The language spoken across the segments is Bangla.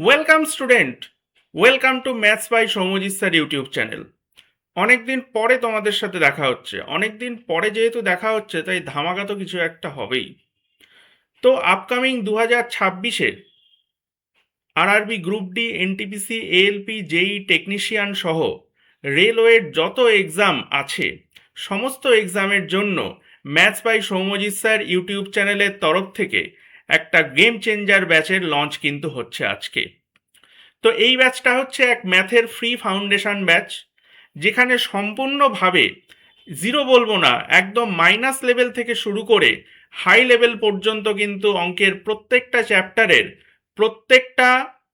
Welcome student, welcome to maths by Soumyajit sir YouTube channel. অনেকদিন পরে তোমাদের সাথে দেখা হচ্ছে। অনেকদিন পরে যেহেতু দেখা হচ্ছে তাই ধামাকা তো কিছু একটা হবেই। তো আপকামিং 2026-এ RRB group D, NTPC, ALP, JE technician সহ রেলওয়ের যত এক্সাম আছে সমস্ত এক্সামের জন্য maths by Soumyajit sir YouTube চ্যানেলের তরফ থেকে একটা গেম চেঞ্জার ব্যাচের লঞ্চ কিন্তু হচ্ছে আজকে। তো এই ব্যাচটা হচ্ছে এক ম্যাথের ফ্রি ফাউন্ডেশন ব্যাচ, যেখানে সম্পূর্ণভাবে জিরো বলবো না, একদম মাইনাস লেভেল থেকে শুরু করে হাই লেভেল পর্যন্ত কিন্তু অঙ্কের প্রত্যেকটা চ্যাপ্টারের প্রত্যেকটা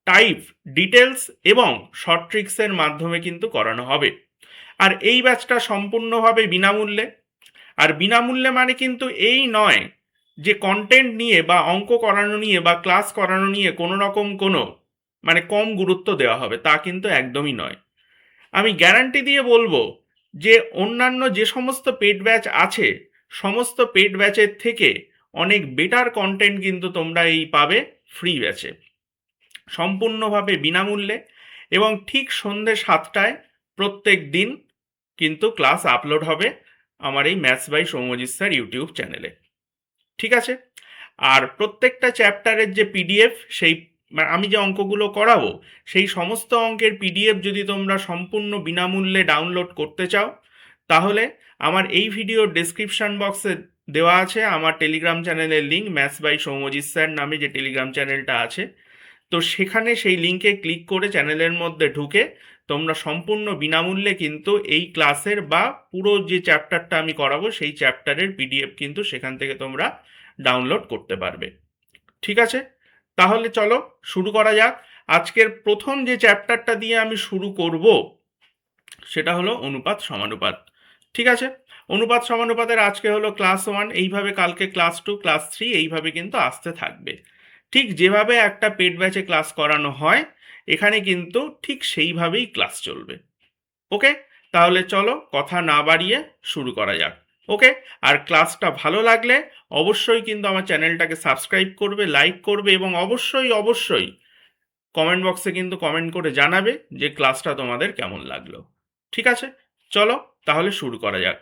টাইপ ডিটেলস এবং শর্ট ট্রিক্সের মাধ্যমে কিন্তু করানো হবে। আর এই ব্যাচটা সম্পূর্ণভাবে বিনামূল্যে। আর বিনামূল্যে মানে কিন্তু এই নয় যে কন্টেন্ট নিয়ে বা অঙ্ক করানো নিয়ে বা ক্লাস করানো নিয়ে কোনো রকম কোনো মানে কম গুরুত্ব দেওয়া হবে, তা কিন্তু একদমই নয়। আমি গ্যারান্টি দিয়ে বলবো যে অন্যান্য যে সমস্ত পেড ব্যাচ আছে সমস্ত পেড ব্যাচের থেকে অনেক বেটার কন্টেন্ট কিন্তু তোমরা এই পাবে ফ্রি ব্যাচে, সম্পূর্ণভাবে বিনামূল্যে। এবং ঠিক সন্ধ্যে 7টায় প্রত্যেক দিন কিন্তু ক্লাস আপলোড হবে আমার এই maths by Soumyajit sir YouTube চ্যানেলে। ঠিক আছে? আর প্রত্যেকটা চ্যাপ্টারের যে পিডিএফ, সেই আমি যে অঙ্কগুলো করাবো সেই সমস্ত অঙ্কের পিডিএফ যদি তোমরা সম্পূর্ণ বিনামূল্যে ডাউনলোড করতে চাও, তাহলে আমার এই ভিডিওর ডেসক্রিপশন বক্সে দেওয়া আছে আমার টেলিগ্রাম চ্যানেলের link, maths by Soumyajit sir নামে যে টেলিগ্রাম চ্যানেলটা আছে। তো সেখানে সেই লিঙ্কে ক্লিক করে চ্যানেলের মধ্যে ঢুকে তোমরা সম্পূর্ণ বিনামূল্যে কিন্তু এই ক্লাসের বা পুরো যে চ্যাপ্টারটা আমি করাবো সেই চ্যাপ্টারের পিডিএফ কিন্তু সেখান থেকে তোমরা ডাউনলোড করতে পারবে। ঠিক আছে? তাহলে চলো শুরু করা যাক। আজকের প্রথম যে চ্যাপ্টারটা দিয়ে আমি শুরু করব সেটা হলো অনুপাত সমানুপাত। ঠিক আছে? অনুপাত সমানুপাতের আজকে হলো ক্লাস 1, এইভাবে কালকে ক্লাস 2, ক্লাস 3, এইভাবে কিন্তু আসতে থাকবে। ঠিক যেভাবে একটা পেড ব্যাচে ক্লাস করানো হয় এখানে কিন্তু ঠিক সেইভাবেই ক্লাস চলবে। ওকে? তাহলে চলো কথা না বাড়িয়ে শুরু করা যাক। ওকে? আর ক্লাসটা ভালো লাগলে অবশ্যই কিন্তু আমার চ্যানেলটাকে সাবস্ক্রাইব করবে, লাইক করবে এবং অবশ্যই অবশ্যই কমেন্ট বক্সে কিন্তু কমেন্ট করে জানাবে যে ক্লাসটা তোমাদের কেমন লাগলো। ঠিক আছে? চলো তাহলে শুরু করা যাক।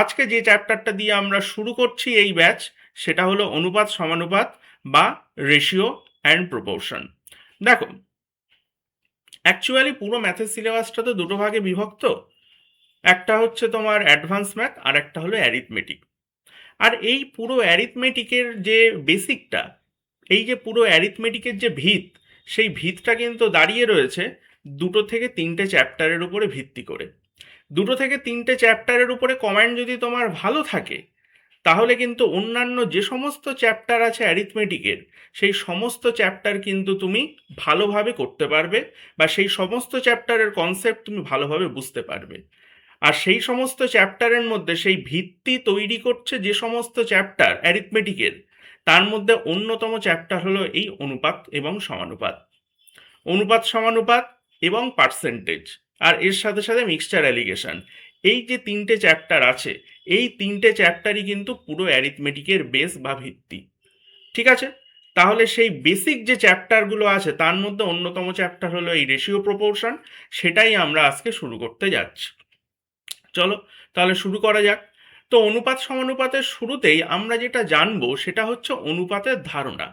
আজকে যে চ্যাপ্টারটা দিয়ে আমরা শুরু করছি এই ব্যাচ সেটা হলো অনুপাত সমানুপাত বা রেশিও অ্যান্ড প্রপোর্শন। দেখো, অ্যাকচুয়ালি পুরো ম্যাথের সিলেবাসটা তো দুটো ভাগে বিভক্ত। একটা হচ্ছে তোমার অ্যাডভান্স ম্যাথ আর একটা হলো অ্যারিথমেটিক। আর এই পুরো অ্যারিথমেটিকের যে বেসিকটা, এই যে পুরো অ্যারিথমেটিকের যে ভিত, সেই ভিতটা কিন্তু দাঁড়িয়ে রয়েছে দুটো থেকে তিনটে চ্যাপ্টারের উপরে ভিত্তি করে। দুটো থেকে তিনটে চ্যাপ্টারের উপরে কমান্ড যদি তোমার ভালো থাকে তাহলে কিন্তু অন্যান্য যে সমস্ত চ্যাপ্টার আছে অ্যারিথমেটিকের সেই সমস্ত চ্যাপ্টার কিন্তু তুমি ভালোভাবে করতে পারবে বা সেই সমস্ত চ্যাপ্টারের কনসেপ্ট তুমি ভালোভাবে বুঝতে পারবে। আর সেই সমস্ত চ্যাপ্টারের মধ্যে সেই ভিত্তি তৈরি করছে যে সমস্ত চ্যাপ্টার অ্যারিথমেটিকের, তার মধ্যে অন্যতম চ্যাপ্টার হলো এই অনুপাত এবং সমানুপাত। অনুপাত সমানুপাত এবং পার্সেন্টেজ, আর এর সাথে সাথে মিক্সচার অ্যালিগেশন, এই যে তিনটে চ্যাপ্টার আছে এই তিনটে চ্যাপ্টারই কিন্তু পুরো অ্যারিথমেটিকের বেস বা ভিত্তি। ঠিক আছে? তাহলে সেই বেসিক যে চ্যাপ্টারগুলো আছে তার মধ্যে অন্যতম চ্যাপ্টার হলো এই রেশিও প্রপোর্শন, সেটাই আমরা আজকে শুরু করতে যাচ্ছি। চলো তাহলে শুরু করা যাক। তো অনুপাত সমানুপাতের শুরুতেই আমরা যেটা জানবো সেটা হচ্ছে অনুপাতের ধারণা।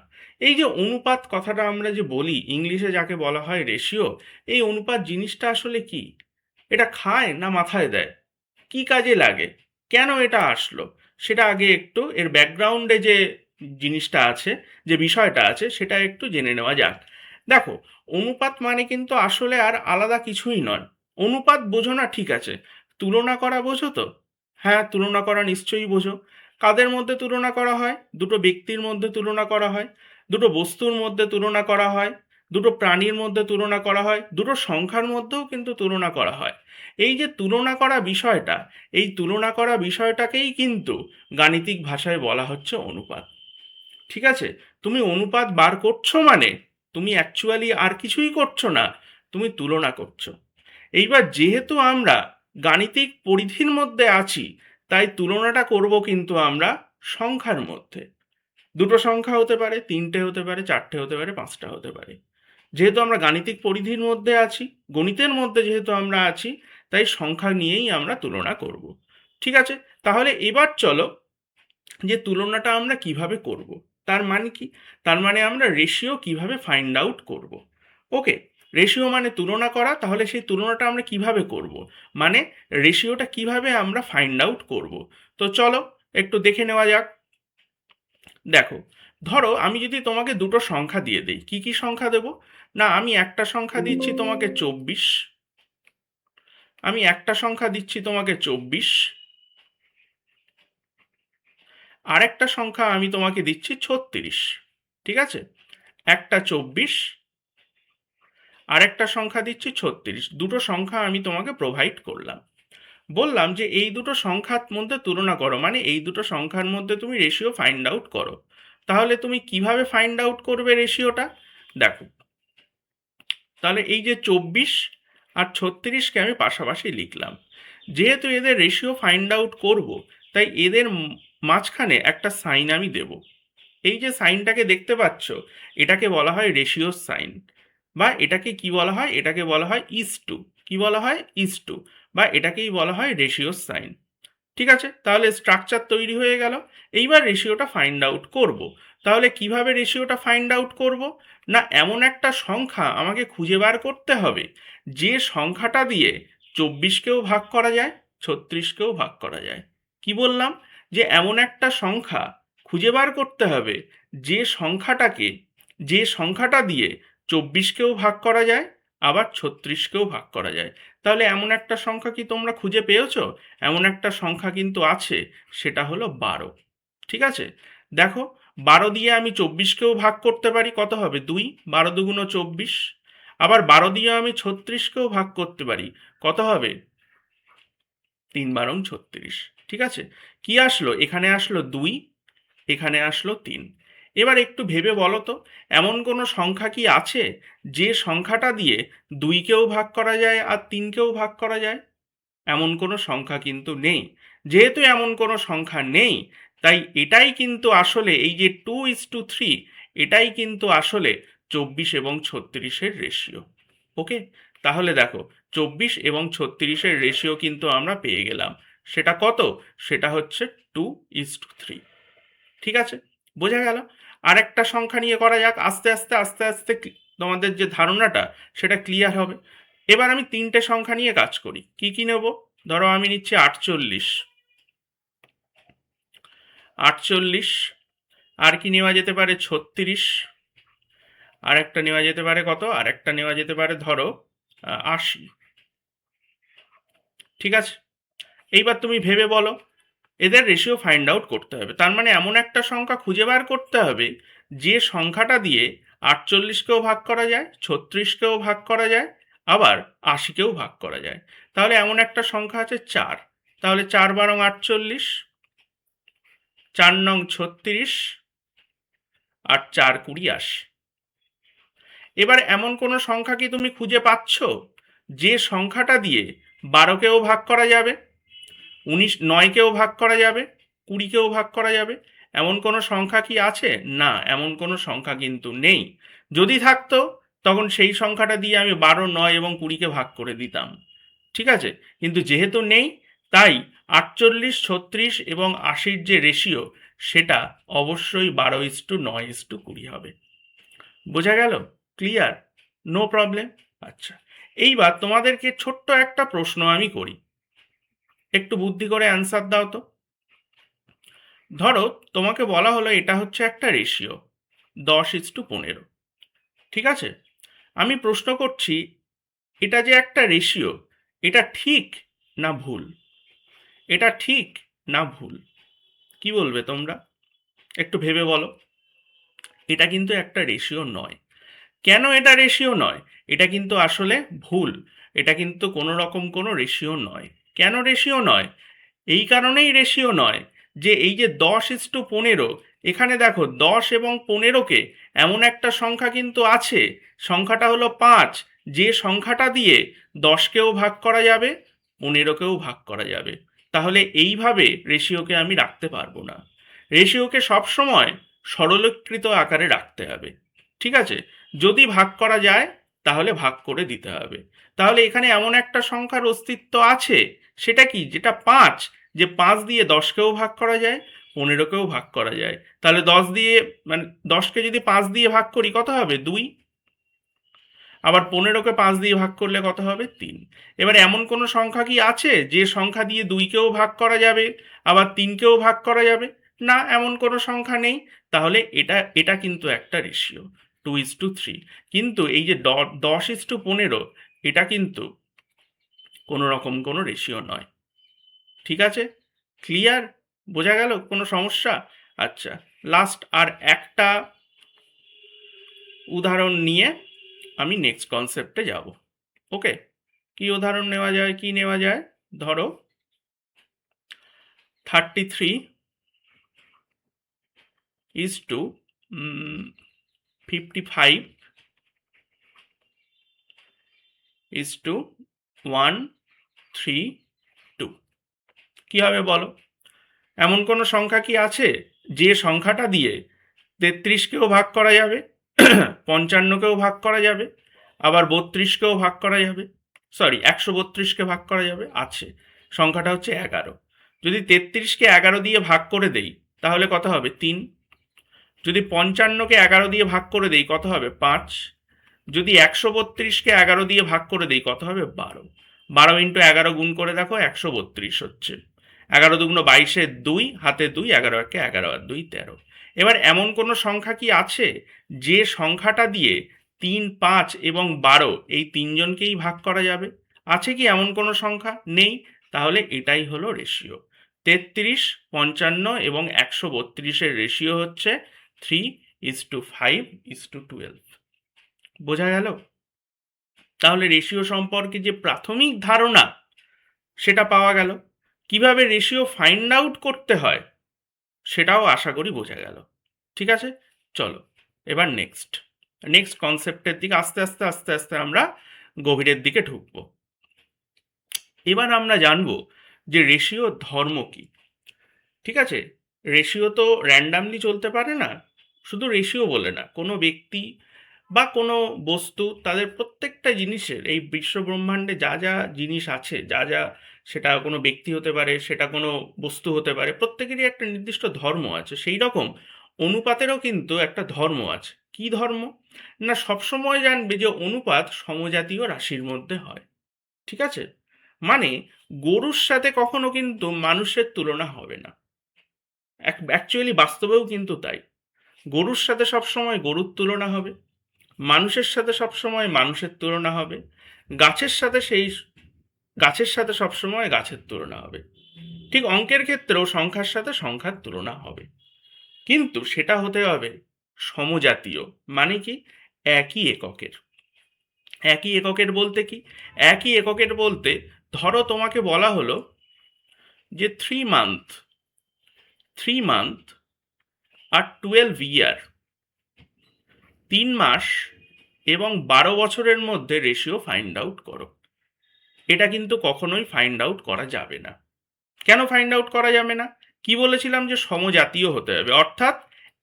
এই যে অনুপাত কথাটা আমরা যে বলি, ইংলিশে যাকে বলা হয় রেশিও, এই অনুপাত জিনিসটা আসলে কি? এটা খায় না মাথায় দেয়? কি কাজে লাগে? কেন এটা আসলো? সেটা আগে একটু এর ব্যাকগ্রাউন্ডে যে জিনিসটা আছে, যে বিষয়টা আছে সেটা একটু জেনে নেওয়া যাক। দেখো, অনুপাত মানে কিন্তু আসলে আর আলাদা কিছুই নয়। অনুপাত বোঝো না, ঠিক আছে, তুলনা করা বোঝো তো? হ্যাঁ, তুলনা করা নিশ্চয়ই বোঝো। কাদের মধ্যে তুলনা করা হয়? দুটো ব্যক্তির মধ্যে তুলনা করা হয়, দুটো বস্তুর মধ্যে তুলনা করা হয়, দুটো প্রাণীর মধ্যে তুলনা করা হয়, দুটো সংখ্যার মধ্যেও কিন্তু তুলনা করা হয়। এই যে তুলনা করা বিষয়টা, এই তুলনা করা বিষয়টাকেই কিন্তু গাণিতিক ভাষায় বলা হচ্ছে অনুপাত। ঠিক আছে? তুমি অনুপাত বার করছো মানে তুমি অ্যাকচুয়ালি আর কিছুই করছো না, তুমি তুলনা করছো। এইবার যেহেতু আমরা গাণিতিক পরিধির মধ্যে আছি, তাই তুলনাটা করব কিন্তু আমরা সংখ্যার মধ্যে। দুটো সংখ্যা হতে পারে, তিনটে হতে পারে, চারটে হতে পারে, পাঁচটা হতে পারে। যেহেতু আমরা গাণিতিক পরিধির মধ্যে আছি, গণিতের মধ্যে যেহেতু আমরা আছি, তাই সংখ্যা নিয়েই আমরা তুলনা করব। ঠিক আছে, তাহলে এবার চলো যে তুলনাটা আমরা কিভাবে করব। তার মানে কি? তার মানে আমরা রেশিও কিভাবে ফাইন্ড আউট করব। ওকে, রেশিও মানে তুলনা করা, তাহলে সেই তুলনাটা আমরা কিভাবে করব, মানে রেশিওটা কিভাবে আমরা ফাইন্ড আউট করব। তো চলো একটু দেখে নেওয়া যাক। দেখো, ধরো আমি যদি তোমাকে দুটো সংখ্যা দিয়ে দিই, কি কি সংখ্যা দেব? না, আমি একটা সংখ্যা দিচ্ছি তোমাকে 24, আমি একটা সংখ্যা দিচ্ছি তোমাকে 24, আর একটা সংখ্যা আমি তোমাকে দিচ্ছি 36। ঠিক আছে, একটা 24, আর একটা সংখ্যা দিচ্ছি 36, দুটো সংখ্যা আমি তোমাকে প্রোভাইড করলাম। বললাম যে এই দুটো সংখ্যার মধ্যে তুলনা করো, মানে এই দুটো সংখ্যার মধ্যে তুমি রেশিও ফাইন্ড আউট করো। তাহলে তুমি কিভাবে ফাইন্ড আউট করবে রেশিওটা? দেখো, তাহলে এই যে 24 আর 36কে আমি পাশাপাশি লিখলাম। যেহেতু এদের রেশিও ফাইন্ড আউট করব, তাই এদের মাঝখানে একটা সাইন আমি দেব। এই যে সাইনটাকে দেখতে পাচ্ছ, এটাকে বলা হয় রেশিও সাইন, বা এটাকে কি বলা হয়? এটাকে বলা হয় ইজ টু। কি বলা হয়? ইজ টু, বা এটাকেই বলা হয় রেশিও সাইন। ঠিক আছে, তাহলে স্ট্রাকচার তৈরি হয়ে গেল। এইবার রেশিওটা ফাইন্ড আউট করব। তাহলে কিভাবে রেশিওটা ফাইন্ড আউট করব? না, এমন একটা সংখ্যা আমাকে খুঁজে বার করতে হবে যে সংখ্যাটা দিয়ে 24কেও ভাগ করা যায়, 36কেও ভাগ করা যায়। কি বললাম? যে এমন একটা সংখ্যা খুঁজে বার করতে হবে যে সংখ্যাটাকে, যে সংখ্যাটা দিয়ে 24কেও ভাগ করা যায়, আবার 36কেও ভাগ করা যায়। তাহলে এমন একটা সংখ্যা কি তোমরা খুঁজে পেয়েছো? এমন একটা সংখ্যা কিন্তু আছে, সেটা হলো 12। ঠিক আছে, দেখো, 12 দিয়ে আমি 24কেও ভাগ করতে পারি, কত হবে? 2, 12 দুগুণ 24। আবার 12 দিয়ে আমি 36কেও ভাগ করতে পারি, কত হবে? 3 বারং 36। ঠিক আছে, কি আসলো? এখানে আসলো 2, এখানে আসলো 3। এবার একটু ভেবে বলো তো, এমন কোনো সংখ্যা কি আছে যে সংখ্যাটা দিয়ে 2কেও ভাগ করা যায় আর 3কেও ভাগ করা যায়? এমন কোনো সংখ্যা কিন্তু নেই। যেহেতু এমন কোনো সংখ্যা নেই, তাই এটাই কিন্তু আসলে এই যে 2:3, এটাই কিন্তু আসলে 24 এবং 36-এর রেশিও। ওকে, তাহলে দেখো, 24 এবং 36-এর রেশিও কিন্তু আমরা পেয়ে গেলাম। সেটা কত? সেটা হচ্ছে 2:3। ঠিক আছে, বোঝা গেল? আরেকটা সংখ্যা নিয়ে করা যাক। আস্তে আস্তে আস্তে আস্তে তোমাদের যে ধারণাটা, সেটা ক্লিয়ার হবে। এবার আমি তিনটে সংখ্যা নিয়ে কাজ করি। কি কি নেব? ধরো আমি নিচ্ছি 48, 48, আর কি নেওয়া যেতে পারে? 36, আর একটা নেওয়া যেতে পারে কত? আর একটা নেওয়া যেতে পারে ধরো 80। ঠিক আছে, এইবার তুমি ভেবে বলো, এদের রেশিও ফাইন্ড আউট করতে হবে। তার মানে এমন একটা সংখ্যা খুঁজে বার করতে হবে যে সংখ্যাটা দিয়ে 48কেও ভাগ করা যায়, 36কেও ভাগ করা যায়, আবার 80কেও ভাগ করা যায়। তাহলে এমন একটা সংখ্যা আছে 4। তাহলে 4 বারং 48, 4 নং 36, আর 4 কুড়ি 80। এবার এমন কোনো সংখ্যা কি তুমি খুঁজে পাচ্ছ যে সংখ্যাটা দিয়ে 12কেও ভাগ করা যাবে, 9কেও ভাগ করা যাবে, 20কেও ভাগ করা যাবে? এমন কোনো সংখ্যা কি আছে? না, এমন কোনো সংখ্যা কিন্তু নেই। যদি থাকতো, তখন সেই সংখ্যাটা দিয়ে আমি 12, 9 এবং 20কে ভাগ করে দিতাম। ঠিক আছে, কিন্তু যেহেতু নেই, তাই 48, 36 এবং 80-র যে রেশিও, সেটা অবশ্যই 12:9:20 হবে। বোঝা গেল? ক্লিয়ার? No problem. আচ্ছা, এইবার তোমাদেরকে ছোট্ট একটা প্রশ্ন আমি করি, একটু বুদ্ধি করে অ্যান্সার দাও তো। ধরো তোমাকে বলা হলো এটা হচ্ছে একটা রেশিও 10:15। ঠিক আছে, আমি প্রশ্ন করছি, এটা যে একটা রেশিও, এটা ঠিক না ভুল? এটা ঠিক না ভুল? কি বলবে তোমরা? একটু ভেবে বলো। এটা কিন্তু একটা রেশিও নয়। কেন এটা রেশিও নয়? এটা কিন্তু আসলে ভুল। এটা কিন্তু কোনো রকম কোনো রেশিও নয়। কেন রেশিও নয়? এই কারণেই রেশিও নয় যে এই যে 10:15, এখানে দেখো 10 এবং 15কে এমন একটা সংখ্যা কিন্তু আছে, সংখ্যাটা হলো 5, যে সংখ্যাটা দিয়ে 10কেও ভাগ করা যাবে, 15কেও ভাগ করা যাবে। তাহলে এইভাবে রেশিওকে আমি রাখতে পারবো না। রেশিওকে সবসময় সরলীকৃত আকারে রাখতে হবে। ঠিক আছে, যদি ভাগ করা যায় তাহলে ভাগ করে দিতে হবে। তাহলে এখানে এমন একটা সংখ্যার অস্তিত্ব আছে, সেটা কি, যেটা 5, যে 5 দিয়ে 10কেও ভাগ করা যায়, 15কেও ভাগ করা যায়। তাহলে 10 দিয়ে, মানে 10কে যদি 5 দিয়ে ভাগ করি কত হবে, 2। আবার 15কে 5 দিয়ে ভাগ করলে কত হবে, 3। এবার এমন কোনো সংখ্যা কি আছে যে সংখ্যা দিয়ে 2কেও ভাগ করা যাবে, আবার 3কেও ভাগ করা যাবে? না, এমন কোনো সংখ্যা নেই। তাহলে এটা এটা কিন্তু একটা রেশিও 2:3। কিন্তু এই যে 10:15, এটা কিন্তু কোনো রকম কোনো রেশিও নয়। ঠিক আছে? ক্লিয়ার? বোঝা গেল কোনো সমস্যা? আচ্ছা, লাস্ট আর একটা উদাহরণ নিয়ে আমি নেক্সট কনসেপ্টে যাব। ওকে, কি উদাহরণ নেওয়া যায়, কি নেওয়া যায়? ধরো 33 ইজ টু 55 ইজ টু 132। কি হবে বলো? এমন কোনো সংখ্যা কি আছে যে সংখ্যাটা দিয়ে 33কেও ভাগ করা যাবে, 55কেও ভাগ করা যাবে, আবার 32কেও ভাগ করা যাবে, সরি 132কে ভাগ করা যাবে? আছে। সংখ্যাটা হচ্ছে 11। যদি 33কে 11 দিয়ে ভাগ করে দেই তাহলে কত হবে, 3। যদি 55কে 11 দিয়ে ভাগ করে দেই কত হবে, 5। যদি 132কে 11 দিয়ে ভাগ করে দেই কত হবে, 12। 12 ইন্টু 11 গুণ করে দেখো, 132 হচ্ছে। 11 দুগুণ 22, 2 হাতে 2, 11 একে 11 আর 2 13। এবার এমন কোনো সংখ্যা কি আছে যে সংখ্যাটা দিয়ে 3, 5 এবং 12 এই তিনজনকেই ভাগ করা যাবে? আছে কি এমন কোনো সংখ্যা? নেই। তাহলে এটাই হলো রেশিও। 33, 55 এবং 132-এর রেশিও হচ্ছে 3:5:12। বোঝা গেল? তাহলে রেশিও সম্পর্কে যে প্রাথমিক ধারণা সেটা পাওয়া গেল। কিভাবে রেশিও ফাইন্ড আউট করতে হয় সেটাও আশা করি বোঝা গেল। ঠিক আছে, চলো এবার নেক্সট নেক্সট কনসেপ্টের দিকে আস্তে আস্তে আস্তে আস্তে আমরা গভীরের দিকে ঢুকবো। এবার আমরা জানবো যে রেশিও ধর্ম কি। ঠিক আছে, রেশিও তো র্যান্ডামলি চলতে পারে না। শুধু রেশিও বলে না, কোনো ব্যক্তি বা কোনো বস্তু, তাদের প্রত্যেকটা জিনিসের, এই বিশ্ব ব্রহ্মাণ্ডে যা যা জিনিস আছে, যা যা, সেটা কোনো ব্যক্তি হতে পারে, সেটা কোনো বস্তু হতে পারে, প্রত্যেকেরই একটা নির্দিষ্ট ধর্ম আছে। সেই রকম অনুপাতেরও কিন্তু একটা ধর্ম আছে। কি ধর্ম? না, সবসময় জানবে যে অনুপাত সমজাতীয় রাশির মধ্যে হয়। ঠিক আছে, মানে গরুর সাথে কখনো কিন্তু মানুষের তুলনা হবে না। অ্যাকচুয়ালি বাস্তবেও কিন্তু তাই। গরুর সাথে সবসময় গরুর তুলনা হবে, মানুষের সাথে সবসময় মানুষের তুলনা হবে, গাছের সাথে গাছের সাথে সবসময় গাছের তুলনা হবে। ঠিক অঙ্কের ক্ষেত্রেও সংখ্যার সাথে সংখ্যার তুলনা হবে, কিন্তু সেটা হতে হবে সমজাতীয়। মানে কি? একই এককের। একই এককের বলতে কি? একই এককের বলতে, ধরো তোমাকে বলা হলো যে 3 মান্থ আর 12 ইয়ার, 3 মাস এবং 12 বছরের মধ্যে রেশিও ফাইন্ড আউট করো। এটা কিন্তু কখনোই ফাইন্ড আউট করা যাবে না। কেন ফাইন্ড আউট করা যাবে না? কি বলেছিলাম, যে সমজাতীয় হতে হবে, অর্থাৎ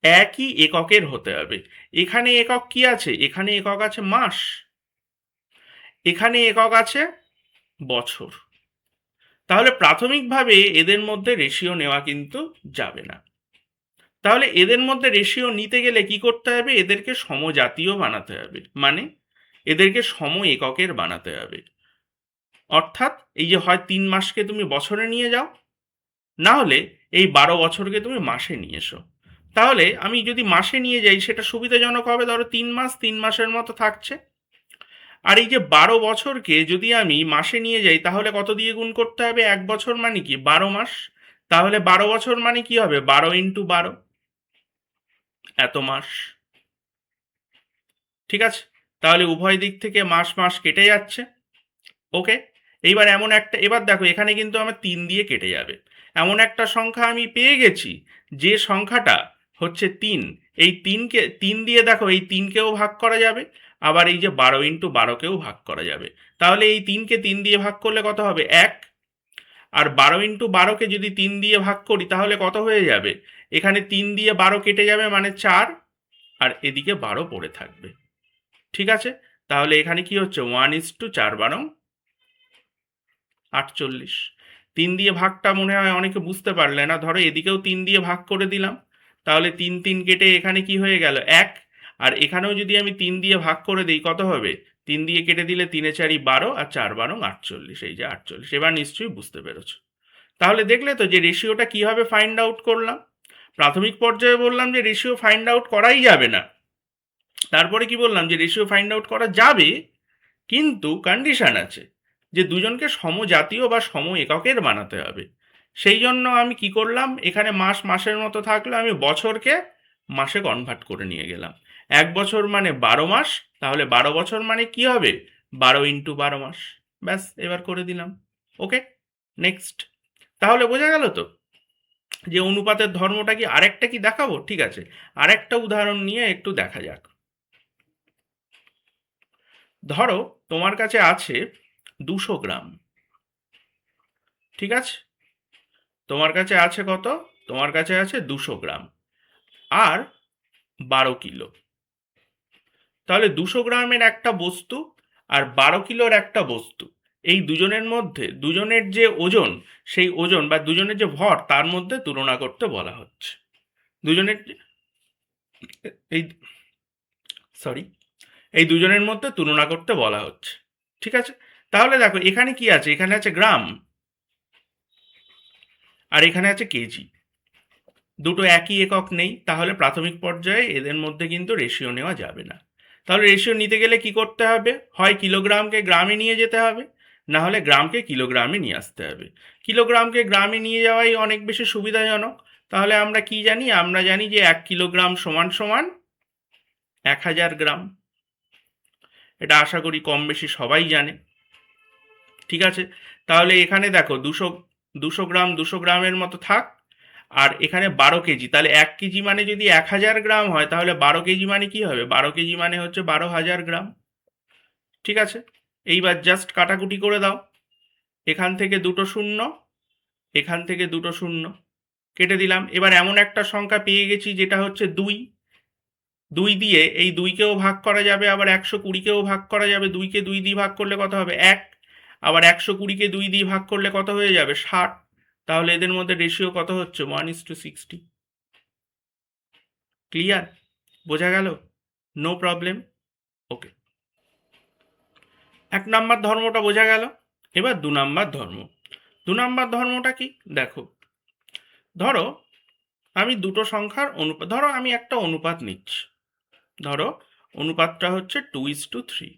একই এককের হতে হবে। এখানে একক কি আছে? এখানে একক আছে মাস, এখানে একক আছে বছর। তাহলে প্রাথমিকভাবে এদের মধ্যে রেশিও নেওয়া কিন্তু যাবে না। তাহলে এদের মধ্যে রেশিও নিতে গেলে কি করতে হবে? এদেরকে সমজাতীয় বানাতে হবে, মানে এদেরকে সম এককের বানাতে হবে। অর্থাৎ এই যে হয় 3 মাসকে তুমি বছরে নিয়ে যাও, না হলে এই 12 বছরকে তুমি মাসে নিয়ে এসো। তাহলে আমি যদি মাসে নিয়ে যাই সেটা সুবিধাজনক হবে। ধরো 3 মাস, 3 মাসের মতো থাকছে। আর এই যে 12 বছরকে যদি আমি মাসে নিয়ে যাই তাহলে কত দিয়ে গুণ করতে হবে? 1 বছর মানে কি 12 মাস। তাহলে 12 বছর মানে কি হবে? 12 × 12, এত মাস। ঠিক আছে, তাহলে উভয় দিক থেকে মাস মাস কেটে যাচ্ছে। ওকে, এবার দেখো এখানে কিন্তু আমার 3 দিয়ে কেটে যাবে। এমন একটা সংখ্যা আমি পেয়ে গেছি যে সংখ্যাটা হচ্ছে 3। এই 3 দিয়ে দেখো, এই 3কেও ভাগ করা যাবে, আবার এই যে 12 × 12কেও ভাগ করা যাবে। তাহলে এই 3কে 3 দিয়ে ভাগ করলে কত হবে? 1। আর 12 × 12কে যদি 3 দিয়ে ভাগ করি তাহলে কত হয়ে যাবে? এখানে 3 দিয়ে 12 কেটে যাবে, মানে 4, আর এদিকে 12 পড়ে থাকবে। ঠিক আছে, তাহলে এখানে কি হচ্ছে 1:4 বারং 48। 3 দিয়ে ভাগটা মনে হয় অনেকে বুঝতে পারলে না, ধরো এদিকেও 3 দিয়ে ভাগ করে দিলাম, তাহলে 3 3 কেটে এখানে কি হয়ে গেল 1, আর এখানেও যদি আমি 3 দিয়ে ভাগ করে দিই কত হবে, 3 দিয়ে কেটে দিলে 3 4 12 আর 4 বারং 48, এই যে 48। এবার নিশ্চয়ই বুঝতে পেরেছো। তাহলে দেখলে তো যে রেশিওটা কিভাবে ফাইন্ড আউট করলাম। প্রাথমিক পর্যায়ে বললাম যে রেশিও ফাইন্ড আউট করাই যাবে না, তারপরে কি বললাম যে রেশিও ফাইন্ড আউট করা যাবে, কিন্তু কন্ডিশন আছে যে দুজনকে সমজাতীয় বা সম এককের বানাতে হবে। সেই জন্য আমি কি করলাম, এখানে মাস মাসের মতো থাকলে আমি বছরকে মাসে কনভার্ট করে নিয়ে গেলাম। 1 বছর মানে 12 মাস, তাহলে 12 বছর মানে কি হবে, 12 × 12 মাস। ব্যাস, এবার করে দিলাম। ওকে, নেক্সট। তাহলে বোঝা গেল তো যে অনুপাতের ধর্মটা কি। আরেকটা কি দেখাবো, ঠিক আছে, আরেকটা উদাহরণ নিয়ে একটু দেখা যাক। ধরো তোমার কাছে আছে 200 গ্রাম, ঠিক আছে, তোমার কাছে আছে কত, তোমার কাছে আছে 200 গ্রাম আর 12 কিলো। তাহলে 200 গ্রামের একটা বস্তু আর 12 কিলোর একটা বস্তু, এই দুজনের মধ্যে দুজনের যে ওজন, সেই ওজন বা দুজনের যে ভর তার মধ্যে তুলনা করতে বলা হচ্ছে। দুজনের এই সরি এই দুজনের মধ্যে তুলনা করতে বলা হচ্ছে, ঠিক আছে। তাহলে দেখো এখানে কি আছে, এখানে আছে গ্রাম আর এখানে আছে কেজি। দুটো একই একক নেই, তাহলে প্রাথমিক পর্যায়ে এদের মধ্যে কিন্তু রেশিও নেওয়া যাবে না। তাহলে রেশিও নিতে গেলে কি করতে হবে, হয় কিলোগ্রামকে গ্রামে নিয়ে যেতে হবে, না হলে গ্রামকে কিলোগ্রামে নিয়ে আসতে হবে। কিলোগ্রামকে গ্রামে নিয়ে যাওয়াই অনেক বেশি সুবিধাজনক। তাহলে আমরা কি জানি, আমরা জানি যে 1 কিলোগ্রাম সমান সমান 1000 গ্রাম। এটা আশা করি কম বেশি সবাই জানে, ঠিক আছে। তাহলে এখানে দেখো 200 200 গ্রাম 200 গ্রামের মতো থাক, আর এখানে 12 কেজি, তাহলে 1 কেজি মানে যদি 1000 গ্রাম হয়, তাহলে 12 কেজি মানে কি হবে, 12 কেজি মানে হচ্ছে 12,000 গ্রাম, ঠিক আছে। এইবার জাস্ট কাটাকুটি করে দাও, এখান থেকে দুটো শূন্য, এখান থেকে দুটো শূন্য কেটে দিলাম। এবার এমন একটা সংখ্যা পেয়ে গেছি যেটা হচ্ছে 2। 2 দিয়ে এই 2কেও ভাগ করা যাবে, আবার 120কেও ভাগ করা যাবে। 2কে 2 দিয়ে ভাগ করলে কত হবে 1, আবার 120কে 2 দিয়ে ভাগ করলে কত হয়ে যাবে 60। তাহলে এদের মধ্যে রেশিও কত হচ্ছে 1:60। ক্লিয়ার, বোঝা গেল, নো প্রবলেম। ওকে, 1 নাম্বার ধর্মটা বোঝা গেল। এবার 2 নাম্বার ধর্ম। 2 নাম্বার ধর্মটা কি দেখো, ধরো আমি দুটো সংখ্যার অনুপাত, ধরো আমি একটা অনুপাত নিচ্ছি, ধরো অনুপাতটা হচ্ছে 2:3,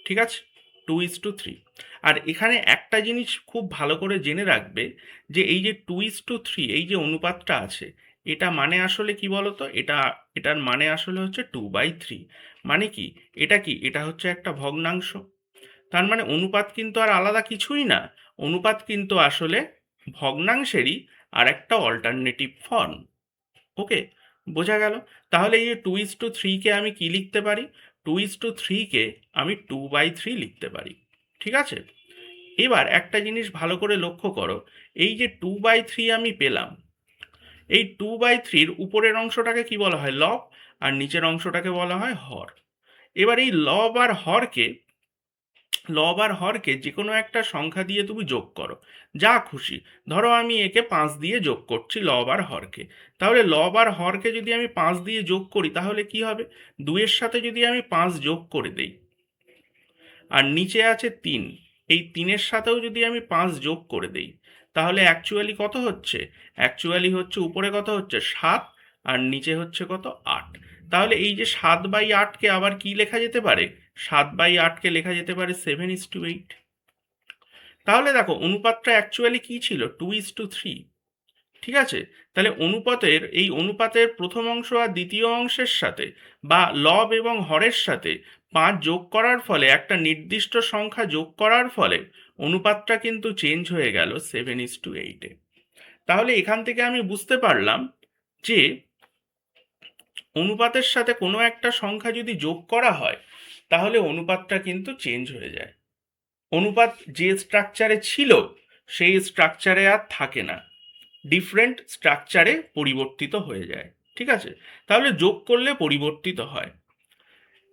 ঠিক আছে, 2:3। আর এখানে একটা জিনিস খুব ভালো করে জেনে রাখবে যে এই যে 2:3 এই যে অনুপাতটা আছে, এটা মানে আসলে কি বলতো, এটার মানে আসলে হচ্ছে 2/3। মানে কি, এটা কি, এটা হচ্ছে একটা ভগ্নাংশ। তার মানে অনুপাত কিন্তু আর আলাদা কিছুই না, অনুপাত কিন্তু আসলে ভগ্নাংশেরই আর একটা অল্টারনেটিভ ফর্ম। ওকে, বোঝা গেল। তাহলে এই যে 2:3কে আমি কি লিখতে পারি, 2:3কে আমি 2/3 লিখতে পারি, ঠিক আছে। এবার একটা জিনিস ভালো করে লক্ষ্য করো, এই যে 2/3 আমি পেলাম, এই 2/3-র উপরের অংশটাকে কি বলা হয় লব, আর নিচের অংশটাকে বলা হয় হর। এবার এই লব আর হরকে যে কোনো একটা সংখ্যা দিয়ে তুমি যোগ করো, যা খুশি। ধরো আমি একে 5 দিয়ে যোগ করছি লব আর হরকে, তাহলে লব আর হরকে যদি আমি 5 দিয়ে যোগ করি তাহলে কি হবে, 2-এর সাথে যদি আমি 5 যোগ করে দেই, আর নিচে আছে 3, এই 3-এর সাথেও যদি আমি 5 যোগ করে দেই, তাহলে অ্যাকচুয়ালি কত হচ্ছে, অ্যাকচুয়ালি হচ্ছে উপরে কত হচ্ছে 7, আর নিচে হচ্ছে কত 8। তাহলে এই যে 7/8কে আবার কি লেখা যেতে পারে, 7/8কে লেখা যেতে পারে 7:8। তাহলে দেখো অনুপাতটা অ্যাকচুয়ালি কি ছিল 2:3, ঠিক আছে। তাহলে অনুপাতের প্রথম অংশ আর দ্বিতীয় অংশের সাথে বা লব এবং হরের সাথে 5 যোগ করার ফলে, একটা নির্দিষ্ট সংখ্যা যোগ করার ফলে অনুপাতটা কিন্তু চেঞ্জ হয়ে গেল 7:8-এ। তাহলে এখান থেকে আমি বুঝতে পারলাম যে অনুপাতের সাথে কোনো একটা সংখ্যা যদি যোগ করা হয় তাহলে অনুপাতটা কিন্তু চেঞ্জ হয়ে যায়। অনুপাত যে স্ট্রাকচারে ছিল সেই স্ট্রাকচারে আর থাকে না, ডিফারেন্ট স্ট্রাকচারে পরিবর্তিত হয়ে যায়, ঠিক আছে? তাহলে যোগ করলে পরিবর্তিত হয়।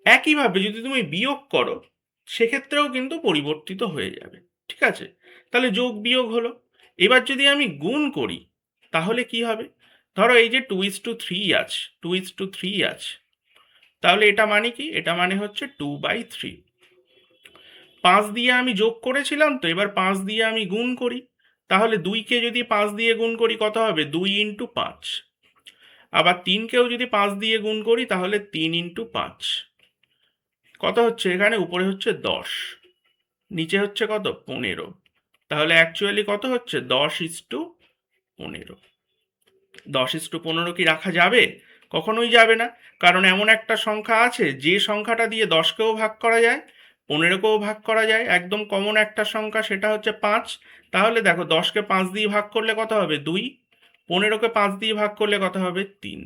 একইভাবে যদি তুমি বিয়োগ করো সেক্ষেত্রেও কিন্তু পরিবর্তিত হয়ে যাবে। ঠিক আছে? তাহলে যোগ বিয়োগ হলো। এবার যদি আমি গুণ করি তাহলে কি হবে? ধরো এই যে 2:3 আছে, 2:3 আছে, তাহলে এটা মানে কি? এটা মানে হচ্ছে 2/3। 5 দিয়ে আমি যোগ করেছিলাম, তো এবার 5 দিয়ে আমি গুণ করি। তাহলে 2কে যদি 5 দিয়ে গুণ করি কত হবে? 2 ইন্টু 5। আবার 3কেও যদি 5 দিয়ে গুণ করি তাহলে 3 ইন্টু 5। কত হচ্ছে এখানে? উপরে হচ্ছে 10, নিচে হচ্ছে কত? 15। তাহলে অ্যাকচুয়ালি কত হচ্ছে? 10:15। 10:15 কি রাখা যাবে? কখনোই যাবে না। কারণ এমন একটা সংখ্যা আছে যে সংখ্যাটা দিয়ে 10কেও ভাগ করা যায়, 15কেও ভাগ করা যায়, একদম কমন একটা সংখ্যা, সেটা হচ্ছে 5। তাহলে দেখো 10কে 5 দিয়ে ভাগ করলে কত হবে? 2। 15কে 5 দিয়ে ভাগ করলে কত হবে? 3।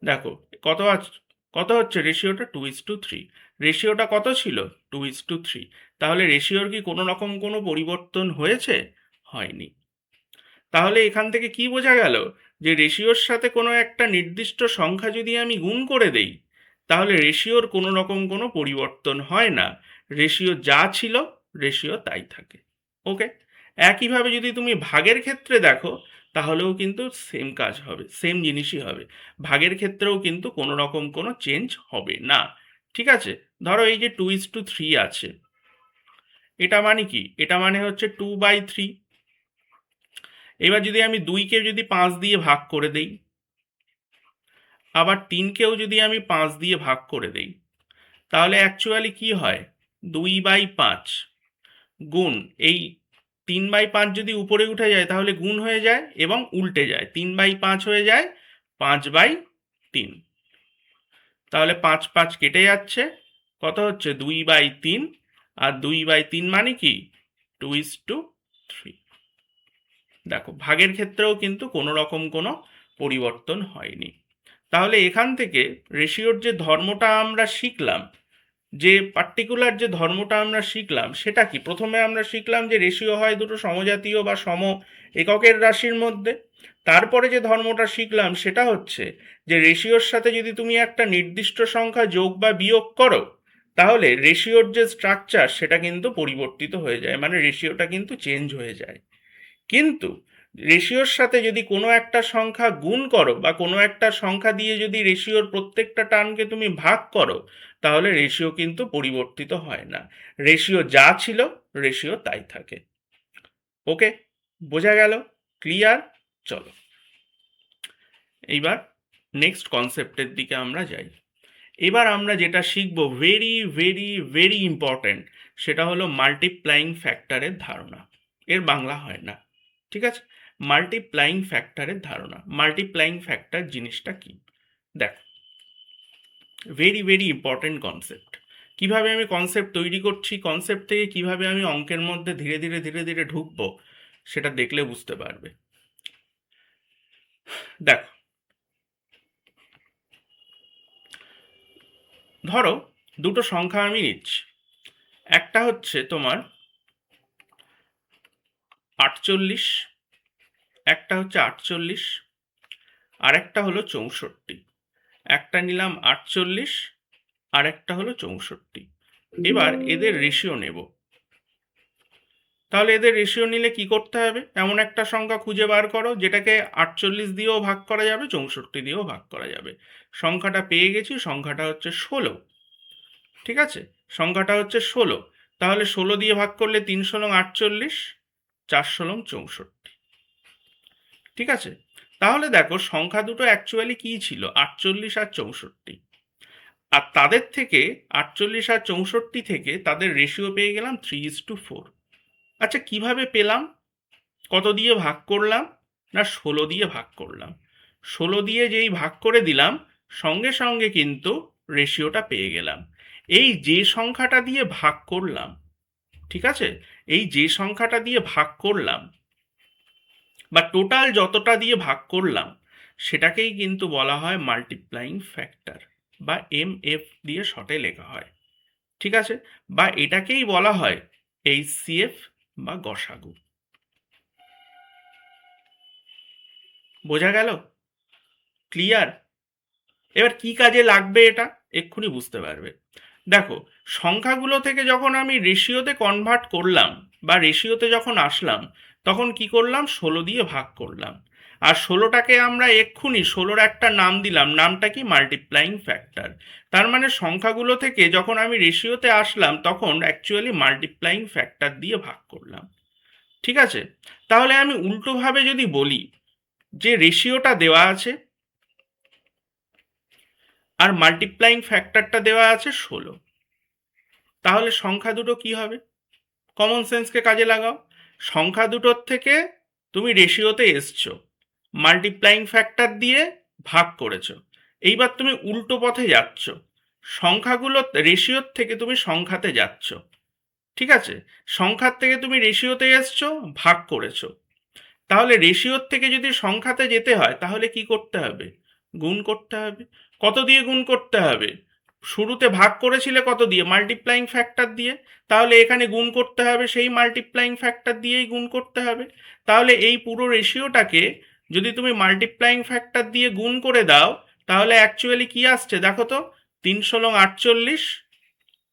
দেখো কত কত হচ্ছে রেশিওটা? 2:3। রেশিওটা কত ছিল? 2:3। তাহলে রেশিওর কি কোনো রকম কোনো পরিবর্তন হয়েছে? হয়নি। তাহলে এখান থেকে কি বোঝা গেল? যে রেশিওর সাথে কোনো একটা নির্দিষ্ট সংখ্যা যদি আমি গুণ করে দেই তাহলে রেশিওর কোনো রকম কোনো পরিবর্তন হয় না। রেশিও যা ছিল রেশিও তাই থাকে। ওকে। একইভাবে যদি তুমি ভাগের ক্ষেত্রে দেখো তাহলেও কিন্তু সেম কাজ হবে, সেম জিনিসই হবে। ভাগের ক্ষেত্রেও কিন্তু কোনো রকম কোনো চেঞ্জ হবে না। ঠিক আছে? ধরো এই যে 2:3 আছে, এটা মানে কি? এটা মানে হচ্ছে 2/3। এবার যদি আমি 2কে যদি 5 দিয়ে ভাগ করে দেই, আবার 3কেও যদি আমি 5 দিয়ে ভাগ করে দেই, তাহলে অ্যাকচুয়ালি কি হয়? 2/5 গুণ এই 3/5 যদি উপরে উঠে যায় তাহলে গুণ হয়ে যায় এবং উল্টে যায়, 3/5 হয়ে যায় 5/3। তাহলে 5 5 কেটে যাচ্ছে, কত হচ্ছে? 2/3। আর 2/3 মানে কি? 2:3। দেখো ভাগের ক্ষেত্রেও কিন্তু কোনো রকম কোনো পরিবর্তন হয়নি। তাহলে এখান থেকে রেশিওর যে ধর্মটা আমরা শিখলাম, যে পার্টিকুলার যে ধর্মটা আমরা শিখলাম সেটা কি? প্রথমে আমরা শিখলাম যে রেশিও হয় দুটো সমজাতীয় বা সম এককের রাশির মধ্যে। তারপরে যে ধর্মটা শিখলাম সেটা হচ্ছে যে রেশিওর সাথে যদি তুমি একটা নির্দিষ্ট সংখ্যা যোগ বা বিয়োগ করো তাহলে রেশিওর যে স্ট্রাকচার সেটা কিন্তু পরিবর্তিত হয়ে যায়, মানে রেশিওটা কিন্তু চেঞ্জ হয়ে যায়। কিন্তু রেশিওর সাথে যদি কোনো একটা সংখ্যা গুণ করো বা কোনো একটা সংখ্যা দিয়ে যদি রেশিওর প্রত্যেকটা টার্মকে তুমি ভাগ করো তাহলে রেশিও কিন্তু পরিবর্তিত হয় না। রেশিও যা ছিল রেশিও তাই থাকে। ওকে, বোঝা গেল? ক্লিয়ার? চলো এইবার নেক্সট কনসেপ্টের দিকে আমরা যাই। এবার আমরা যেটা শিখবো ভেরি ভেরি ভেরি ইম্পর্ট্যান্ট, সেটা হলো মাল্টিপ্লাইং ফ্যাক্টরের ধারণা। এর বাংলা হয় না। ঠিক আছে? মাল্টিপ্লাইং ফ্যাক্টরের ধারণা। মাল্টিপ্লাইং ফ্যাক্টর জিনিসটা কি? দেখো, ভেরি ভেরি ইম্পর্ট্যান্ট কনসেপ্ট। কিভাবে আমি কনসেপ্ট তৈরি করছি, কনসেপ্ট থেকে কিভাবে আমি অঙ্কের মধ্যে ধীরে ধীরে ধীরে ধীরে ঢুকবো সেটা দেখলে বুঝতে পারবে। দেখো, ধরো দুটো সংখ্যা আমি নিচ্ছি। একটা হচ্ছে তোমার 48, একটা হচ্ছে 48, আর একটা হলো 64। একটা নিলাম 48, আর একটা হলো 64। এবার এদের রেশিও নেব। তাহলে এদের রেশিও নিলে কি করতে হবে? এমন একটা সংখ্যা খুঁজে বার করো যেটাকে 48 দিয়েও ভাগ করা যাবে, 64 দিয়েও ভাগ করা যাবে। সংখ্যাটা পেয়ে গেছি, সংখ্যাটা হচ্ছে 16। ঠিক আছে? সংখ্যাটা হচ্ছে 16। তাহলে 16 দিয়ে ভাগ করলে 3 ষোলং 48, 4 ষোলং 64। ঠিক আছে? তাহলে দেখো সংখ্যা দুটো অ্যাকচুয়ালি কী ছিল? 48 আর 64। আর তাদের থেকে 48 আর 64 থেকে তাদের রেশিও পেয়ে গেলাম 3:4। আচ্ছা কিভাবে পেলাম? কত দিয়ে ভাগ করলাম? না 16 দিয়ে ভাগ করলাম। 16 দিয়ে যেই ভাগ করে দিলাম সঙ্গে সঙ্গে কিন্তু রেশিওটা পেয়ে গেলাম। এই যে সংখ্যাটা দিয়ে ভাগ করলাম, ঠিক আছে, এই যে সংখ্যাটা দিয়ে ভাগ করলাম বা টোটাল যতটা দিয়ে ভাগ করলাম সেটাকেই কিন্তু বলা হয় মাল্টিপ্লাইং ফ্যাক্টর, বা এমএফ দিয়ে শর্টে লেখা হয়। ঠিক আছে? বা এটাকেই বলা হয় এইচসিএফ বা গসাগু। বোঝা গেল? ক্লিয়ার? এবার কি কাজে লাগবে এটা এক্ষুনি বুঝতে পারবে। দেখো, সংখ্যাগুলো থেকে যখন আমি রেশিওতে কনভার্ট করলাম বা রেশিওতে যখন আসলাম, তখন কি করলাম, 16 দিয়ে ভাগ করলাম। আর 16টাকে আমরা এক্ষুনি 16-র একটা নাম দিলাম, নামটা কি, মাল্টিপ্লাইং ফ্যাক্টর। তার মানে সংখ্যাগুলো থেকে যখন আমি রেশিওতে আসলাম তখন অ্যাকচুয়ালি মাল্টিপ্লাইং ফ্যাক্টর দিয়ে ভাগ করলাম। ঠিক আছে, তাহলে আমি উল্টোভাবে যদি বলি যে রেশিওটা দেওয়া আছে আর মাল্টিপ্লাইং ফ্যাক্টরটা দেওয়া আছে 16, তাহলে সংখ্যা দুটো কি হবে? কমন সেন্সকে কাজে লাগাও। সংখ্যা দুটোর থেকে তুমি রেশিওতে এসছো, মাল্টিপ্লাইং ফ্যাক্টর দিয়ে ভাগ করেছো। এইবার তুমি উল্টো পথে যাচ্ছ, সংখ্যাগুলো রেশিওর থেকে তুমি সংখ্যাতে যাচ্ছ। ঠিক আছে, সংখ্যার থেকে তুমি রেশিওতে এসছো, ভাগ করেছো। তাহলে রেশিওর থেকে যদি সংখ্যাতে যেতে হয় তাহলে কি করতে হবে? গুণ করতে হবে। কত দিয়ে গুণ করতে হবে? শুরুতে ভাগ করেছিলে কত দিয়ে? মাল্টিপ্লাইং ফ্যাক্টর দিয়ে। তাহলে এখানে গুণ করতে হবে সেই মাল্টিপ্লাইং ফ্যাক্টর দিয়েই গুণ করতে হবে। তাহলে এই পুরো রেশিওটাকে যদি তুমি মাল্টিপ্লাইং ফ্যাক্টর দিয়ে গুণ করে দাও তাহলে অ্যাকচুয়ালি কি আসছে দেখো তো, 3 × 48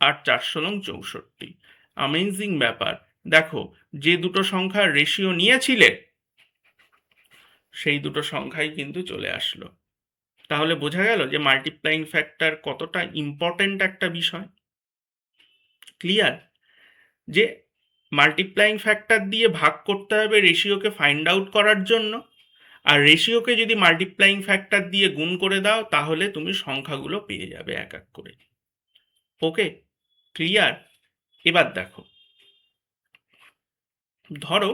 আর 4 × 64। অ্যামেজিং ব্যাপার। দেখো, যে দুটো সংখ্যার রেশিও নিয়েছিলে সেই দুটো সংখ্যাই কিন্তু চলে আসলো। তাহলে বোঝা গেল যে মাল্টিপ্লাইং ফ্যাক্টর কতটা ইম্পর্ট্যান্ট একটা বিষয়। ক্লিয়ার? যে মাল্টিপ্লাইং ফ্যাক্টর দিয়ে ভাগ করতে হবে রেশিওকে ফাইন্ড আউট করার জন্য, আর রেশিওকে যদি মাল্টিপ্লাইং ফ্যাক্টর দিয়ে গুণ করে দাও তাহলে তুমি সংখ্যাগুলো পেয়ে যাবে এক এক করে। ওকে, ক্লিয়ার? এবার দেখো, ধরো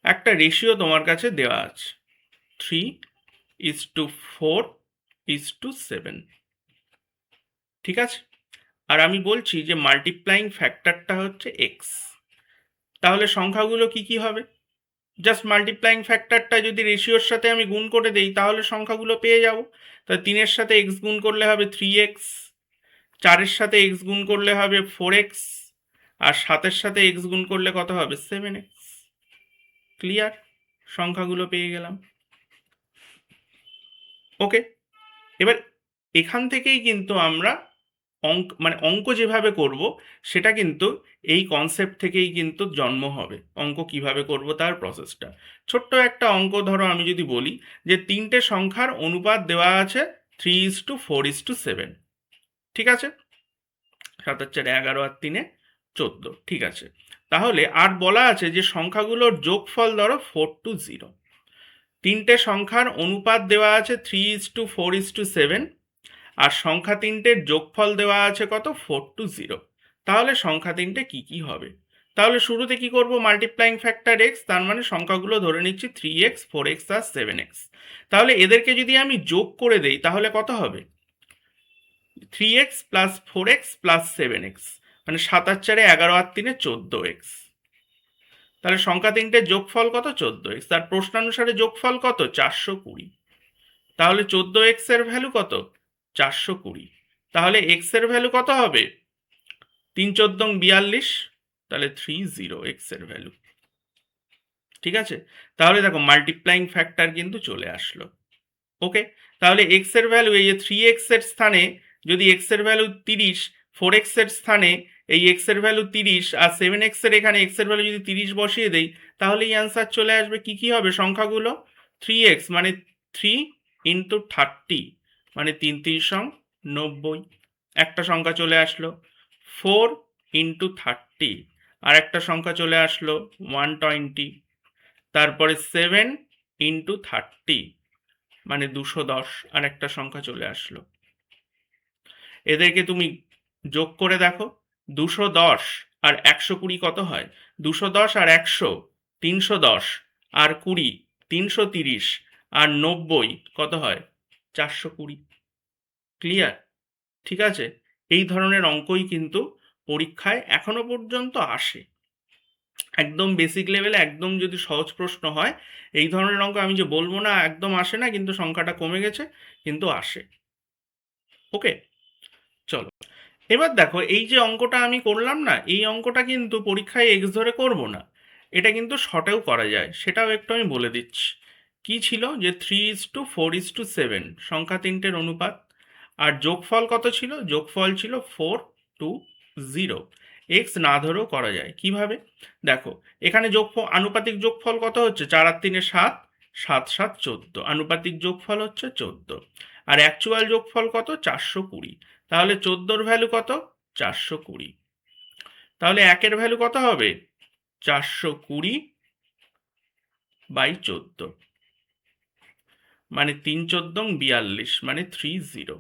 একটা রেশিও তোমার কাছে দেওয়া আছে, 3:4:7। ঠিক আছে, আর আমি বলছি যে মাল্টিপ্লাইং ফ্যাক্টরটা হচ্ছে এক্স। তাহলে সংখ্যাগুলো কি কি হবে? জাস্ট মাল্টিপ্লাইং ফ্যাক্টরটা যদি রেশিওর সাথে আমি গুণ করে দেই তাহলে সংখ্যাগুলো পেয়ে যাব। তা 3-এর সাথে এক্স গুণ করলে হবে 3x, 4-এর সাথে এক্স গুণ করলে হবে 4x, আর 7-এর সাথে এক্স গুণ করলে কত হবে? 7x। ক্লিয়ার? সংখ্যাগুলো পেয়ে গেলাম। ওকে, এবার এখান থেকেই কিন্তু আমরা অঙ্ক যেভাবে করব সেটা কিন্তু এই কনসেপ্ট থেকেই কিন্তু জন্ম হবে। অঙ্ক কিভাবে করব তার প্রসেসটা, ছোট্ট একটা অঙ্ক ধরো আমি যদি বলি যে 3টে সংখ্যার অনুপাত দেওয়া আছে 3:4:7। ঠিক আছে, 7×4=11 আর 3-এ 14। ঠিক আছে, তাহলে আর বলা আছে যে সংখ্যাগুলোর যোগফল ধরো 4:0। 3টে সংখ্যার অনুপাত দেওয়া আছে 3:4:7, আর সংখ্যা 3টের যোগফল দেওয়া আছে কত? 4:0। তাহলে সংখ্যা 3টে কি কি হবে? তাহলে শুরুতে কি করব? মাল্টিপ্লাইং ফ্যাক্টর এক্স, তার মানে সংখ্যাগুলো ধরে নিচ্ছি 3x, 4x আর 7x। তাহলে এদেরকে যদি আমি যোগ করে দেই তাহলে কত হবে? 3x plus 4x plus 7x, মানে 7×4=11 আর 3-এ 14x। তাহলে সংখ্যা 3টের যোগফল কত? 14x। তার প্রশ্নানুসারে যোগফল কত? 420। তাহলে 14x এর ভ্যালু কত? 420। তাহলে এক্স এর ভ্যালু কত হবে? 3×14=42, তাহলে 30x এর ভ্যালু। ঠিক আছে, তাহলে দেখো মাল্টিপ্লাইং ফ্যাক্টর কিন্তু চলে আসলো। ওকে, তাহলে এক্স এর ভ্যালু এই যে 3x এর স্থানে যদি এক্স এর ভ্যালু 30, 4x এর স্থানে এই এক্স এর ভ্যালু 30 আর 7x এর এখানে এক্স এর ভ্যালু যদি 30 বসিয়ে দেই তাহলেই অ্যান্সার চলে আসবে। কি কি হবে সংখ্যাগুলো? 3x মানে 3×30 মানে 3×3=90, একটা সংখ্যা চলে আসলো। 4×30 আর একটা সংখ্যা চলে আসলো 120। তারপরে 7×30 মানে 210 আর একটা সংখ্যা চলে আসলো। এদেরকে তুমি যোগ করে দেখো, 210 আর 120 কত হয়? 210 আর 100 310, আর 20 330, আর 90 কত হয়? 420। ক্লিয়ার? ঠিক আছে, এই ধরনের অঙ্কই কিন্তু পরীক্ষায় এখনো পর্যন্ত আসে। একদম বেসিক লেভেলে একদম যদি সহজ প্রশ্ন হয় এই ধরনের অঙ্ক, আমি যে বলবো না একদম আসে না, কিন্তু সংখ্যাটা কমে গেছে, কিন্তু আসে। ওকে, চলো এবার দেখো, এই যে অঙ্কটা আমি করলাম না, এই অঙ্কটা কিন্তু পরীক্ষায় এক্স ধরে করব না, এটা কিন্তু শর্টেও করা যায়, সেটাও একটু আমি বলে দিচ্ছি। কি ছিল যে 3:4:7 সংখ্যা তিনটের অনুপাত। আর যোগফল কত ছিল? যোগফল ছিল 4:2:0। এক্স না ধরেও করা যায় কিভাবে? দেখো, এখানে যোগফল, আনুপাতিক যোগফল কত হচ্ছে? 4 আর 3 7, 7 7 14, আনুপাতিক যোগফল হচ্ছে 14। আর অ্যাকচুয়াল যোগফল কত? 420। তাহলে 14-র ভ্যালু কত? 420। তাহলে একের ভ্যালু কত হবে? 420/14, মানে 3×14=42, মানে 30।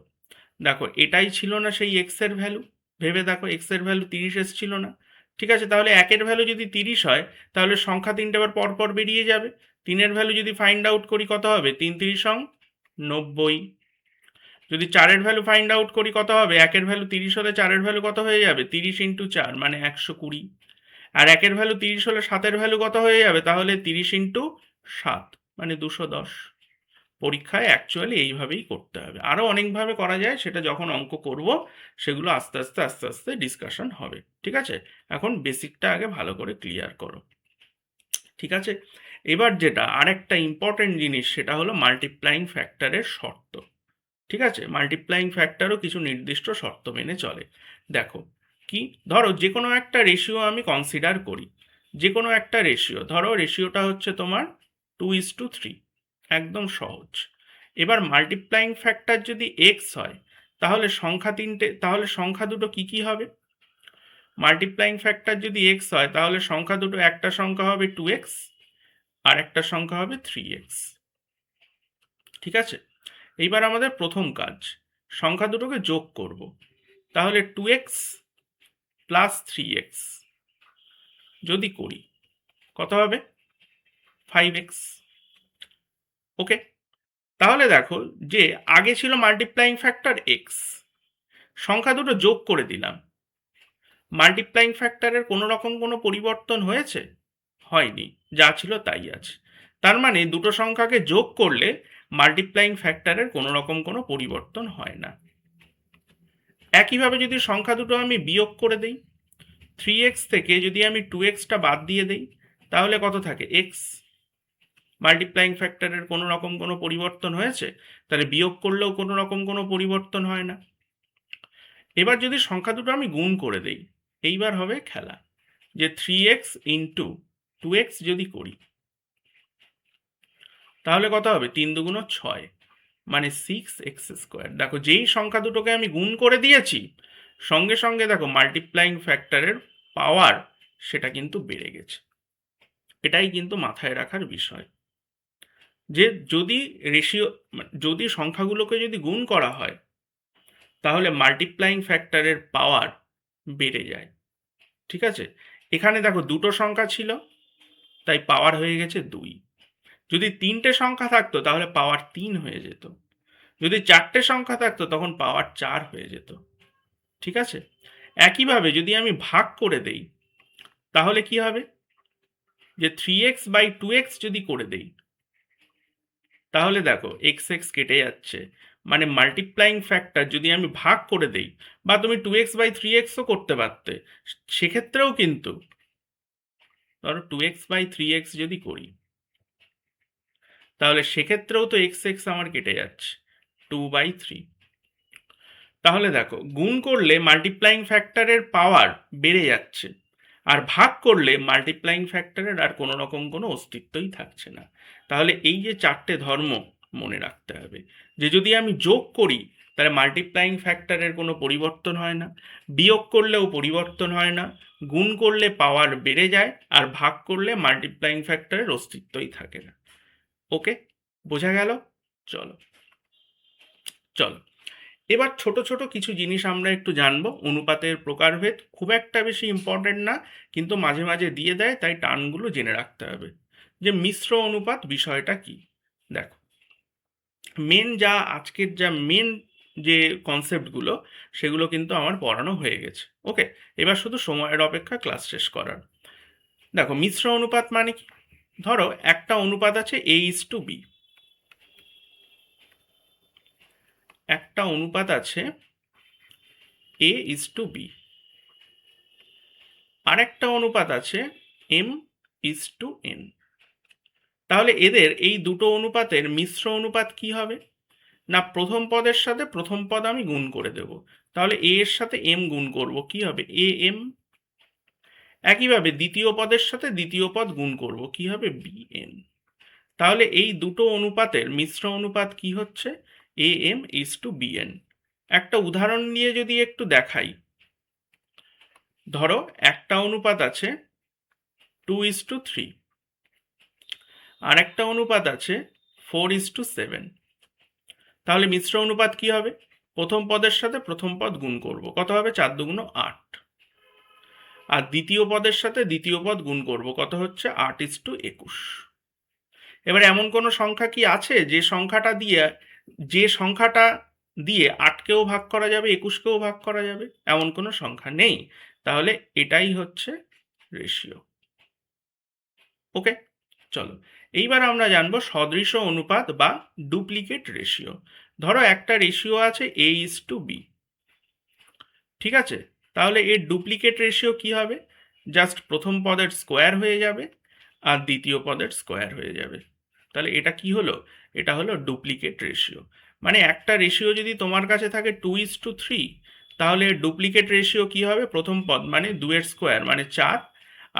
দেখো, এটাই ছিল না সেই এক্স এর ভ্যালু? ভেবে দেখো, এক্স এর ভ্যালু 30 এসেছিল না? ঠিক আছে, তাহলে একের ভ্যালু যদি 30 হয়, তাহলে সংখ্যা তিনটে আবার পরপর বেরিয়ে যাবে। তিনের ভ্যালু যদি ফাইন্ড আউট করি, কত হবে? 3×3=90। যদি চারের ভ্যালু ফাইন্ড আউট করি, কত হবে? একের ভ্যালু 30 হলে চারের ভ্যালু কত হয়ে যাবে? 30×4, মানে 120। আর একের ভ্যালু 30 হলে সাতের ভ্যালু কত হয়ে যাবে? তাহলে 30×7, মানে 210। পরীক্ষায় অ্যাকচুয়ালি এইভাবেই করতে হবে। আরও অনেকভাবে করা যায়, সেটা যখন অঙ্ক করব সেগুলো আস্তে আস্তে আস্তে আস্তে ডিসকাশন হবে। ঠিক আছে, এখন বেসিকটা আগে ভালো করে ক্লিয়ার করো। ঠিক আছে, এবার যেটা আরেকটা ইম্পর্টেন্ট জিনিস, সেটা হলো মাল্টিপ্লাইং ফ্যাক্টরের শর্ত। ঠিক আছে, মাল্টিপ্লাইং ফ্যাক্টরও কিছু নির্দিষ্ট শর্ত মেনে চলে। দেখো, কি, ধরো যে কোনো একটা রেশিও আমি কনসিডার করি। যে কোনো একটা রেশিও, ধরো রেশিওটা হচ্ছে তোমার 2:3, একদম সহজ। এবার মাল্টিপ্লাইং ফ্যাক্টর যদি এক্স হয়, তাহলে সংখ্যা দুটো কি কি হবে? মাল্টিপ্লাইং ফ্যাক্টর যদি এক্স হয়, তাহলে সংখ্যা দুটো, একটা সংখ্যা হবে 2x আর একটা সংখ্যা হবে 3x। ঠিক আছে, এইবার আমাদের প্রথম কাজ, সংখ্যা দুটোকে যোগ করব। তাহলে 2x প্লাস 3x যদি করি, কত হবে? 5x। ওকে, তাহলে দেখো যে আগে ছিল মাল্টিপ্লাইং ফ্যাক্টর এক্স, সংখ্যা দুটো যোগ করে দিলাম। মাল্টিপ্লাইং ফ্যাক্টরের কোনো রকম কোনো পরিবর্তন হয়েছে? হয়নি, যা ছিল তাই আছে। তার মানে দুটো সংখ্যাকে যোগ করলে মাল্টিপ্লাইং ফ্যাক্টরের কোনো রকম কোনো পরিবর্তন হয় না। একইভাবে যদি সংখ্যা দুটো আমি বিয়োগ করে দিই, 3x থেকে যদি আমি 2xটা বাদ দিয়ে দিই, তাহলে কত থাকে? x। মাল্টিপ্লাইং ফ্যাক্টরের কোনো রকম কোনো পরিবর্তন হয়েছে? তাহলে বিয়োগ করলেও কোনো রকম কোনো পরিবর্তন হয় না। এবার যদি সংখ্যা দুটো আমি গুণ করে দেই, এইবার হবে খেলা, যে 3x ইন্টু 2x যদি করি, তাহলে কত হবে? 3×2=6, মানে 6x²। দেখো, যেই সংখ্যা দুটোকে আমি গুণ করে দিয়েছি, সঙ্গে সঙ্গে দেখো মাল্টিপ্লাইং ফ্যাক্টরের পাওয়ার সেটা কিন্তু বেড়ে গেছে। এটাই কিন্তু মাথায় রাখার বিষয়, যে যদি রেশিও, যদি সংখ্যাগুলোকে যদি গুণ করা হয়, তাহলে মাল্টিপ্লাইং ফ্যাক্টরের পাওয়ার বেড়ে যায়। ঠিক আছে, এখানে দেখো দুটো সংখ্যা ছিল, তাই পাওয়ার হয়ে গেছে 2। যদি তিনটে সংখ্যা থাকতো, তাহলে পাওয়ার 3 হয়ে যেত। যদি চারটে সংখ্যা থাকতো, তখন পাওয়ার 4 হয়ে যেত। ঠিক আছে, একইভাবে যদি আমি ভাগ করে দেই, তাহলে কি হবে? যে 3x/2x যদি করে দেই, তাহলে দেখো এক্স এক্স কেটে যাচ্ছে, মানে মাল্টিপ্লাইং ফ্যাক্টর যদি আমি ভাগ করে দেই, বা তুমি 2x/3xও করতে পারতে, সেক্ষেত্রেও কিন্তু, ধরো 2x/3x যদি করি, তাহলে সেক্ষেত্রেও তো এক্স এক্স আমার কেটে যাচ্ছে, 2/3। তাহলে দেখো, গুণ করলে মাল্টিপ্লাইং ফ্যাক্টরের পাওয়ার বেড়ে যাচ্ছে, আর ভাগ করলে মাল্টিপ্লাইং ফ্যাক্টরের আর কোনো রকম কোনো অস্তিত্বই থাকছে না। তাহলে এই যে চারটে ধর্ম মনে রাখতে হবে, যে যদি আমি যোগ করি, তাহলে মাল্টিপ্লাইং ফ্যাক্টরের কোনো পরিবর্তন হয় না, বিয়োগ করলেও পরিবর্তন হয় না, গুণ করলে পাওয়ার বেড়ে যায়, আর ভাগ করলে মাল্টিপ্লাইং ফ্যাক্টরের অস্তিত্বই থাকে না। ওকে, বোঝা গেল? চলো চলো, এবার ছোট ছোট কিছু জিনিস আমরা একটু জানবো। অনুপাতের প্রকারভেদ খুব একটা বেশি ইম্পর্টেন্ট না, কিন্তু মাঝে মাঝে দিয়ে দেয়, তাই টার্মগুলো জেনে রাখতে হবে। যে মিশ্র অনুপাত বিষয়টা কি? দেখো, আজকের যা মেন যে কনসেপ্টগুলো, সেগুলো কিন্তু আমার পড়ানো হয়ে গেছে। ওকে, এবার শুধু সময়ের অপেক্ষা ক্লাস শেষ করার। দেখো, মিশ্র অনুপাত মানে কি? ধরো একটা অনুপাত আছে A:B, একটা অনুপাত আছে A:B, আরেকটা অনুপাত আছে M:N। তাহলে এদের এই দুটো অনুপাতের মিশ্র অনুপাত কি হবে? না, প্রথম পদের সাথে প্রথম পদ আমি গুণ করে দেব। তাহলে এ এর সাথে এম গুণ করব, কি হবে? A M. একইভাবে দ্বিতীয় পদের সাথে দ্বিতীয় পদ গুণ করব, কি হবে? B N. তাহলে এই দুটো অনুপাতের মিশ্র অনুপাত কি হচ্ছে? A M is to B N. একটা উদাহরণ নিয়ে যদি একটু দেখাই, ধরো একটা অনুপাত আছে 2:3, আর একটা অনুপাত আছে 4:7। তাহলে মিশ্র অনুপাত কি হবে? প্রথম পদের সাথে প্রথম পদ গুণ করব, কত হবে? 4 দুগুণ 8। আর দ্বিতীয় পদের সাথে দ্বিতীয় পদ গুণ করব, কত হচ্ছে? 8:21। এবার এমন কোনো সংখ্যা কি আছে যে সংখ্যাটা দিয়ে 8কেও ভাগ করা যাবে, 21কেও ভাগ করা যাবে? এমন কোনো সংখ্যা নেই। তাহলে এটাই হচ্ছে রেশিও। ওকে, চলো এইবার আমরা জানবো সদৃশ অনুপাত বা ডুপ্লিকেট রেশিও। ধরো একটা রেশিও আছে A:B, ঠিক আছে? তাহলে এর ডুপ্লিকেট রেশিও কি হবে? জাস্ট প্রথম পদের স্কোয়ার হয়ে যাবে আর দ্বিতীয় পদের স্কোয়ার হয়ে যাবে। তাহলে এটা কি হলো? এটা হলো ডুপ্লিকেট রেশিও। মানে একটা রেশিও যদি তোমার কাছে থাকে 2:3, তাহলে ডুপ্লিকেট রেশিও কি হবে? প্রথম পদ মানে 2 এর স্কোয়ার মানে 4,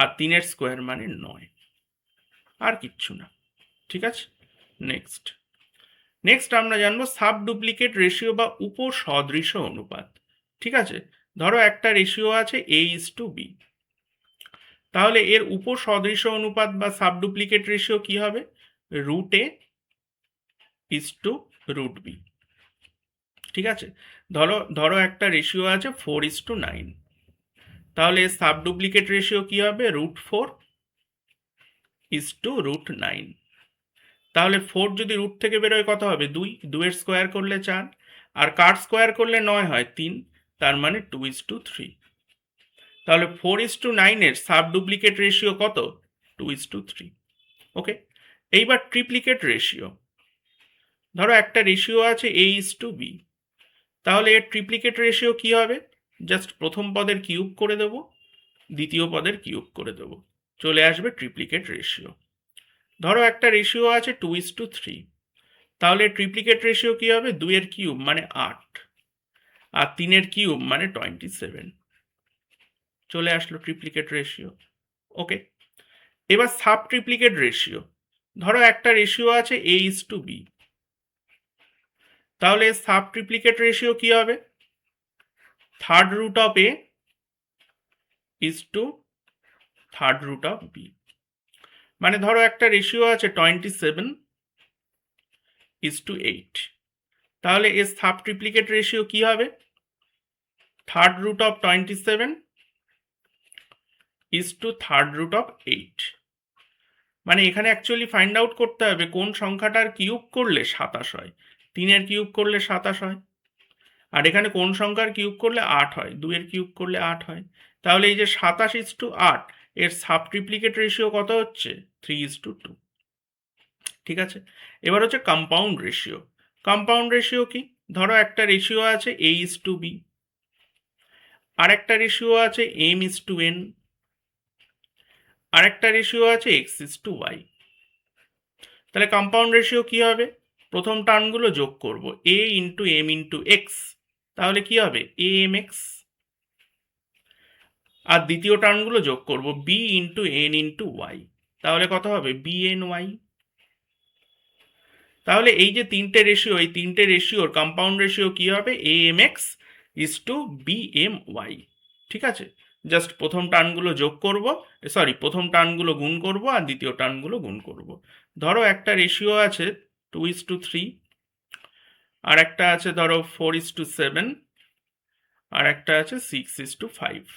আর 3 এর স্কোয়ার মানে 9, আর কিচ্ছু না। ঠিক আছে, নেক্সট নেক্সট আমরা জানবো সাব ডুপ্লিকেট রেশিও বা উপসদৃশ অনুপাত। ঠিক আছে, ধরো একটা রেশিও আছে A:B, তাহলে এর উপসদৃশ অনুপাত বা সাব ডুপ্লিকেট রেশিও কি হবে? √A:√B। ঠিক আছে, ধরো ধরো একটা রেশিও আছে 4:9, তাহলে এর সাব ডুপ্লিকেট রেশিও কি হবে? √4:√9। তাহলে 4 যদি রুট থেকে বেরোয় কত হবে? 2, 2 এর স্কোয়ার করলে 4, আর কার স্কোয়ার করলে 9 হয়? 3, তার মানে 2:3। তাহলে 4:9 এর সাব ডুপ্লিকেট রেশিও কত? 2:3। ওকে, এইবার ট্রিপ্লিকেট রেশিও। ধরো একটা রেশিও আছে A:B, তাহলে এর ট্রিপ্লিকেট রেশিও কি হবে? জাস্ট প্রথম পদের কিউব করে দেব, দ্বিতীয় পদের কিউব করে দেব, চলে আসবে ট্রিপ্লিকেট রেশিও। ধরো একটা রেশিও আছে 2:3, তাহলে ট্রিপ্লিকেট রেশিও কি হবে? 2 এর কিউব মানে 8, আর 3 এর কিউব মানে 27, চলে আসলো ট্রিপ্লিকেট রেশিও। ওকে, এবার সাব ট্রিপ্লিকেট রেশিও। ধরো একটা রেশিও আছে A:B, তাহলে সাব ট্রিপ্লিকেট রেশিও কি হবে? √A is to √B। মানে ধরো একটা রেশিও আছে 27:8, তাহলে এর সাব ট্রিপ্লিকেট রেশিও কি হবে? √27 is to √8। মানে এখানে অ্যাকচুয়ালি ফাইন্ড আউট করতে হবে কোন সংখ্যাটার কিউব করলে 27 হয়। 3 এর কিউব করলে 27 হয়, আর এখানে কোন সংখ্যার কিউব করলে 8 হয়? 2 এর কিউব করলে 8 হয়। তাহলে এই যে 27:8, এর সাব ট্রিপ্লিকেট রেশিও কত হচ্ছে? 3:2। ঠিক আছে, এবার হচ্ছে কম্পাউন্ড রেশিও। কম্পাউন্ড রেশিও কি? ধরো একটা রেশিও আছে A:B, আর একটা রেশিও আছে M:N, আর একটা রেশিও আছে X:Y। তাহলে কম্পাউন্ড রেশিও কি হবে? প্রথম টার্মগুলো যোগ করব, A into M into X, তাহলে কি হবে? AMX। আর দ্বিতীয় টার্মগুলো যোগ করব, B into N into Y, তাহলে কত হবে? BNY। তাহলে এই যে তিনটে রেশিও, এই তিনটে রেশিওর কম্পাউন্ড রেশিও কি হবে? AMX is to BMY। ঠিক আছে, জাস্ট প্রথম টার্মগুলো যোগ করব, প্রথম টার্মগুলো গুণ করব আর দ্বিতীয় টার্মগুলো গুণ করব। ধরো একটা রেশিও আছে 2:3, আর একটা আছে ধরো 4:7, আর একটা আছে 6:5।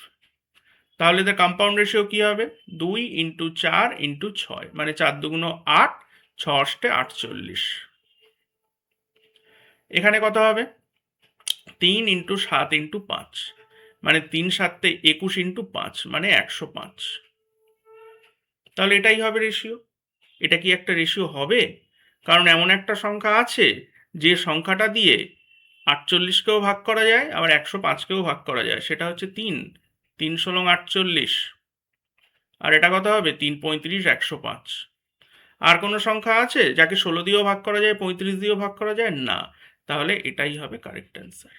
তাহলে এদের কম্পাউন্ড রেশিও কি হবে? 2 ইন্টু 4 ইন্টু 6, মানে 4 দুগুণ 8, 6 অষ্টে 48। এখানে কত হবে? 3 ইন্টু 7 ইন্টু 5, মানে 3 7 21 ইন্টু 5, মানে 105। তাহলে এটাই হবে রেশিও। এটা কি একটা রেশিও হবে? কারণ এমন একটা সংখ্যা আছে যে সংখ্যাটা দিয়ে 48কেও ভাগ করা যায়, আবার 105কেও ভাগ করা যায়, সেটা হচ্ছে 3। 3 ষোলং 48, আর এটা কত হবে? 3 35 105। আর কোনো সংখ্যা আছে যাকে 16 দিয়েও ভাগ করা যায়, 35 দিয়েও ভাগ করা যায়? না। তাহলে এটাই হবে কারেক্ট অ্যান্সার।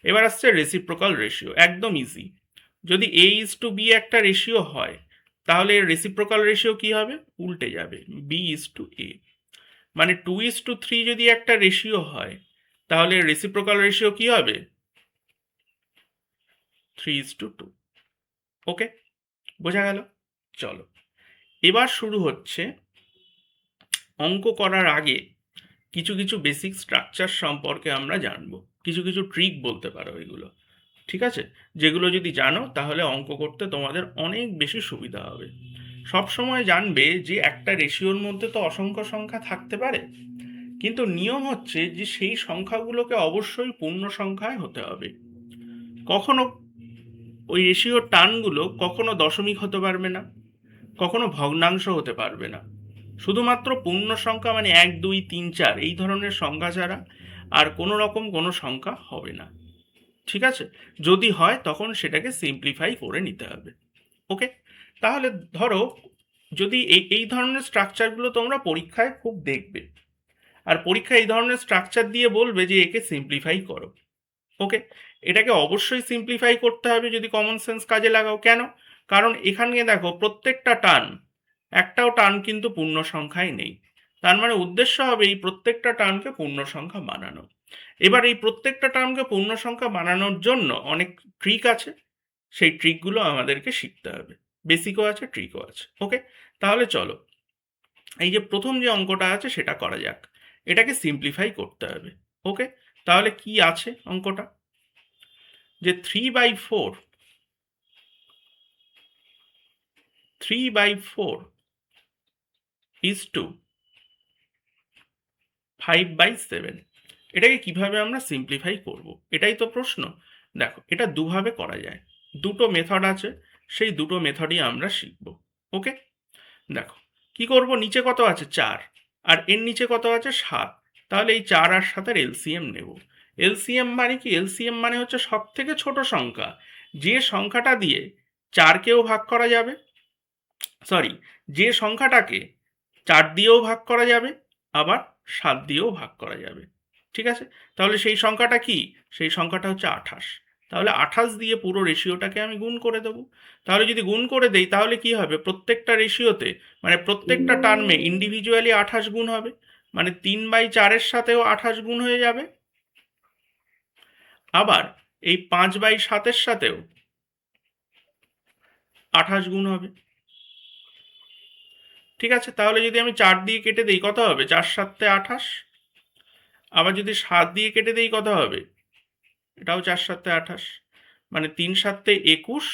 এবার আসছে রেসিপ্রোকাল রেশিও, একদম ইজি। যদি A:B একটা রেশিও হয়, তাহলে এর রেসিপ্রোকাল রেশিও কি হবে? উল্টে যাবে, B:A। মানে 2:3 যদি একটা রেশিও হয়, তাহলে এর রেসিপ্রোকাল রেশিও কি হবে? 3:2। ওকে, বোঝা গেল? চলো, এবার শুরু হচ্ছে। অঙ্ক করার আগে কিছু কিছু বেসিক স্ট্রাকচার সম্পর্কে আমরা জানবো, কিছু কিছু ট্রিক বলতে পারো এগুলো, ঠিক আছে? যেগুলো যদি জানো তাহলে অঙ্ক করতে তোমাদের অনেক বেশি সুবিধা হবে। সব সময় জানবে যে একটা রেশিওর মধ্যে তো অসংখ্য সংখ্যা থাকতে পারে, কিন্তু নিয়ম হচ্ছে যে সেই সংখ্যাগুলোকে অবশ্যই পূর্ণ সংখ্যায় হতে হবে। কখনো ওই রেশিওর টার্মগুলো কখনো দশমিক হতে পারবে না, কখনো ভগ্নাংশ হতে পারবে না। শুধুমাত্র পূর্ণ সংখ্যা মানে 1, 2, 3, 4 এই ধরনের সংখ্যা ছাড়া আর কোনো রকম কোনো সংখ্যা হবে না, ঠিক আছে? যদি হয় তখন সেটাকে সিম্পলিফাই করে নিতে হবে। ওকে, তাহলে ধরো, যদি এই এই ধরনের স্ট্রাকচারগুলো তোমরা পরীক্ষায় খুব দেখবে, আর পরীক্ষায় এই ধরনের স্ট্রাকচার দিয়ে বলবে যে একে সিম্পলিফাই করো। ওকে, এটাকে অবশ্যই সিম্পলিফাই করতে হবে যদি কমন সেন্স কাজে লাগাও। কেন? কারণ এখানে দেখো প্রত্যেকটা টার্ম, একটাও টার্ম কিন্তু পূর্ণ সংখ্যায় নেই। তার মানে উদ্দেশ্য হবে এই প্রত্যেকটা টার্মকে পূর্ণ সংখ্যা বানানো। এবার এই প্রত্যেকটা টার্মকে পূর্ণ সংখ্যা বানানোর জন্য অনেক ট্রিক আছে, সেই ট্রিকগুলো আমাদেরকে শিখতে হবে। বেসিকও আছে, ট্রিকও আছে। ওকে, তাহলে চলো, এই যে প্রথম যে অঙ্কটা আছে সেটা করা যাক। এটাকে সিম্পলিফাই করতে হবে। ওকে, তাহলে কি আছে অঙ্কটা? যে 3/4 ইজ টু 5/7। এটাকে কিভাবে আমরা সিম্পলিফাই করব, এটাই তো প্রশ্ন। দেখো, এটা দুভাবে করা যায়, দুটো মেথড আছে, সেই দুটো মেথডই আমরা শিখব। ওকে, দেখো কি করব, নিচে কত আছে? 4, আর এর নিচে কত আছে? 7। তাহলে এই 4 আর 7-এর এলসিএম নেব। এলসিএম মানে কি? এলসিএম মানে হচ্ছে সব থেকে ছোট সংখ্যা, যে সংখ্যাটা দিয়ে 4কেও ভাগ করা যাবে, সরি, যে সংখ্যাটাকে 4 দিয়েও ভাগ করা যাবে, আবার 7 দিয়েও ভাগ করা যাবে, ঠিক আছে? তাহলে সেই সংখ্যাটা কি? সেই সংখ্যাটা হচ্ছে 28। তাহলে 28 দিয়ে পুরো রেশিওটাকে আমি গুণ করে দেবো। তাহলে যদি গুণ করে দেই তাহলে কি হবে? প্রত্যেকটা রেশিওতে, মানে প্রত্যেকটা টার্মে ইন্ডিভিজুয়ালি 28 গুণ হবে, মানে 3/4-এর সাথেও 28 গুণ হয়ে যাবে, আবার এই 5/7-এর সাথেও 28 গুণ হবে, ঠিক আছে? তাহলে যদি আমি 4 দিয়ে কেটে দিই কত হবে? 4×7 = 28। আবার যদি 7 দিয়ে কেটে দিই কত হবে? এটাও 4×7 = 28, মানে 3×7 = 21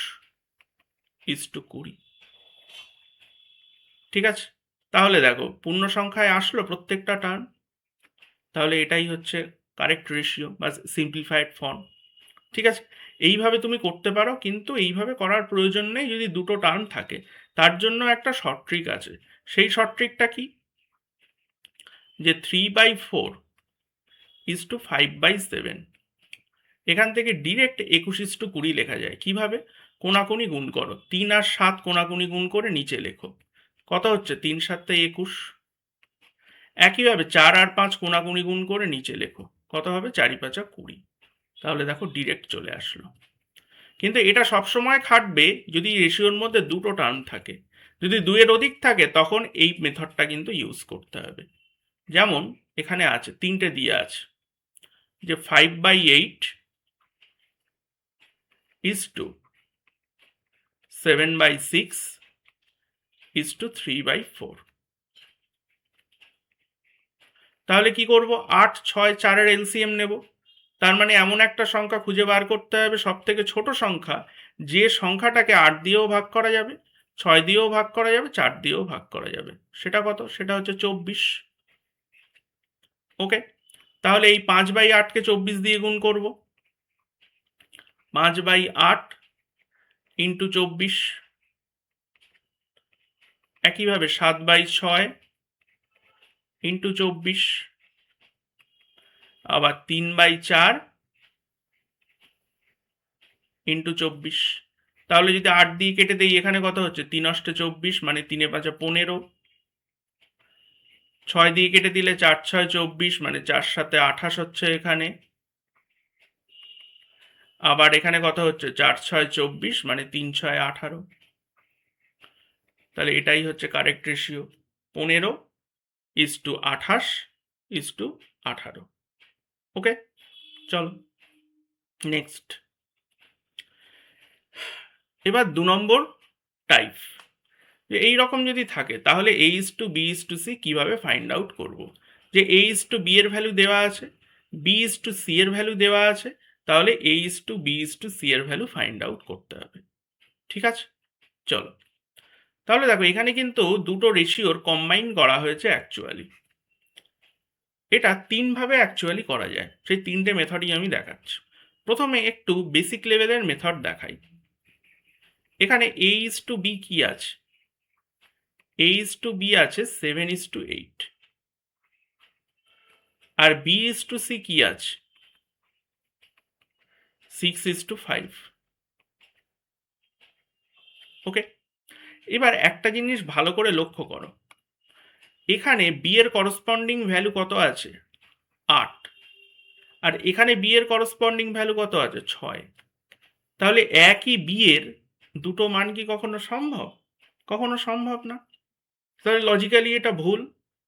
ইজ টু 20, ঠিক আছে? তাহলে দেখো পূর্ণ সংখ্যায় আসলো প্রত্যেকটা টার্ম। তাহলে এটাই হচ্ছে কারেক্ট রেশিও বা সিম্পলিফাইড ফর্ম, ঠিক আছে? এইভাবে তুমি করতে পারো, কিন্তু এইভাবে করার প্রয়োজন নেই যদি দুটো টার্ম থাকে। তার জন্য একটা শর্ট ট্রিক আছে। সেই শর্ট ট্রিকটা কি? যে 3/4 ইজ টু 5/7। এখান থেকে ডিরেক্ট 21:20 লেখা যায়। কিভাবে? কোনাকুনি গুণ করো, 3 আর 7 কোনাকুনি গুণ করে নিচে লেখো। কত হচ্ছে? 3×7 = 21। একইভাবে 4 আর 5 কোনাকুনি গুণ করে নিচে লেখো। কত হবে? 4×5 = 20। তাহলে দেখো ডিরেক্ট চলে আসলো। কিন্তু এটা সবসময় খাটবে যদি রেশিওর মধ্যে দুটো টার্ম থাকে। যদি দুইয়ের অধিক থাকে তখন এই মেথডটা কিন্তু ইউজ করতে হবে। যেমন এখানে আছে, তিনটে দিয়ে আছে, যে 5/8 ইজ টু 7/6 ইজ টু 3/4। তাহলে কি করব? 8, 6, 4-এর এলসিএম নেব। তার মানে এমন একটা সংখ্যা খুঁজে বার করতে হবে, সব থেকে ছোট সংখ্যা, যে সংখ্যাটাকে 8 দিয়েও ভাগ করা যাবে, 6 দিয়েও ভাগ করা যাবে, 4 দিয়েও ভাগ করা যাবে। সেটা কত? সেটা হচ্ছে 24। ওকে, তাহলে এই 5/8-কে 24 দিয়ে গুণ করব। 5/8 ইন্টু 24। একইভাবে 7/6 ইন্টু 24, আবার 3/4 ইন্টু 24। তাহলে যদি 8 দিয়ে কেটে দেই, এখানে কত হচ্ছে? 3 × 8 = 24, মানে 3 × 5 = 15। ছয় দিয়ে কেটে দিলে 4 6 24, মানে 4 7 28 হচ্ছে এখানে। আবার এখানে কত হচ্ছে, 4 6 24, মানে 3 6 18। তাহলে এটাই হচ্ছে কারেক্ট রেশিও, 15:28:18। ওকে, চলো নেক্সট। এবার 2 নম্বর টাইপ, যে এই রকম যদি থাকে তাহলে A:B:C কিভাবে ফাইন্ড আউট করব। যে A:B এর ভ্যালু দেওয়া আছে, B:C এর ভ্যালু দেওয়া আছে, তাহলে A:B:C এর ভ্যালু ফাইন্ড আউট করতে হবে। ঠিক আছে, চলো। তাহলে দেখো এখানে কিন্তু দুটো রেশিওর কম্বাইন করা হয়েছে অ্যাকচুয়ালি। এটা তিনভাবে অ্যাকচুয়ালি করা যায়, সেই তিনটে মেথডই আমি দেখাচ্ছি। প্রথমে একটু বেসিক লেভেলের মেথড দেখাই। এখানে A:B কি আছে, A:B আছে 7:8, আর B:C কি আছে 6:5। ওকে, এবার একটা জিনিস ভালো করে লক্ষ্য করো, এখানে বি এর করসপন্ডিং ভ্যালু কত আছে 8, আর এখানে বি এর করসপন্ডিং ভ্যালু কত আছে 6। তাহলে একই বি এর দুটো মান কি কখনো সম্ভব? কখনো সম্ভব না। তাহলে লজিক্যালি এটা ভুল।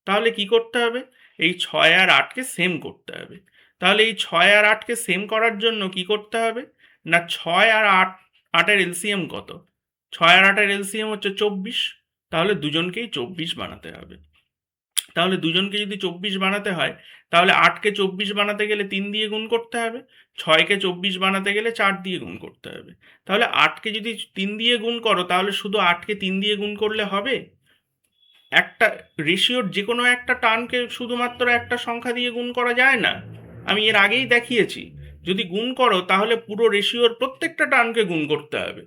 তাহলে কি করতে হবে, এই 6 আর 8কে সেম করতে হবে। তাহলে এই 6 আর 8কে সেম করার জন্য কি করতে হবে না, 6 আর 8 এর এলসিএম কত, 6 আর 8 এর এলসিএম হচ্ছে 24। তাহলে দুজনকেই 24 বানাতে হবে। তাহলে দুজনকে যদি 24 বানাতে হয়, তাহলে 8কে 24 বানাতে গেলে 3 দিয়ে গুণ করতে হবে, 6কে 24 বানাতে গেলে 4 দিয়ে গুণ করতে হবে। তাহলে 8কে যদি 3 দিয়ে গুণ করো, তাহলে শুধু 8কে 3 দিয়ে গুণ করলে হবে? একটা রেশিওর যে কোনো একটা টার্মকে শুধুমাত্র একটা সংখ্যা দিয়ে গুণ করা যায় না। আমি এর আগেই দেখিয়েছি, যদি গুণ করো তাহলে পুরো রেশিওর প্রত্যেকটা টার্মকে গুণ করতে হবে।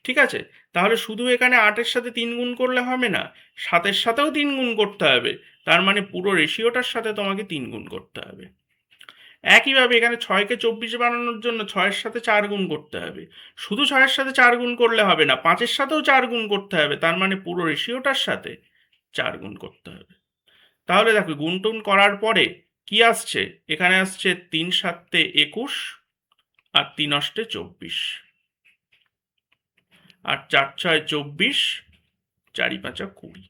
ঠিক আছে, তাহলে শুধু এখানে 8-এর সাথে 3 গুণ করলে হবে না, 7-এর সাথেও 3 গুণ করতে হবে। তার মানে পুরো রেশিওটার সাথে তোমাকে 3 গুণ করতে হবে। একইভাবে এখানে 6কে 24 বানানোর জন্য 6-এর সাথে 4 গুণ করতে হবে। শুধু 6-এর সাথে 4 গুণ করলে হবে না, 5-এর সাথেও 4 গুণ করতে হবে। তার মানে পুরো রেশিওটার সাথে 4 গুণ করতে হবে। তাহলে দেখো গুণ টুন করার পরে কি আসছে, এখানে আসছে 3 7 21, আর 3 8 24, আর 4 6 24, 4 5 20।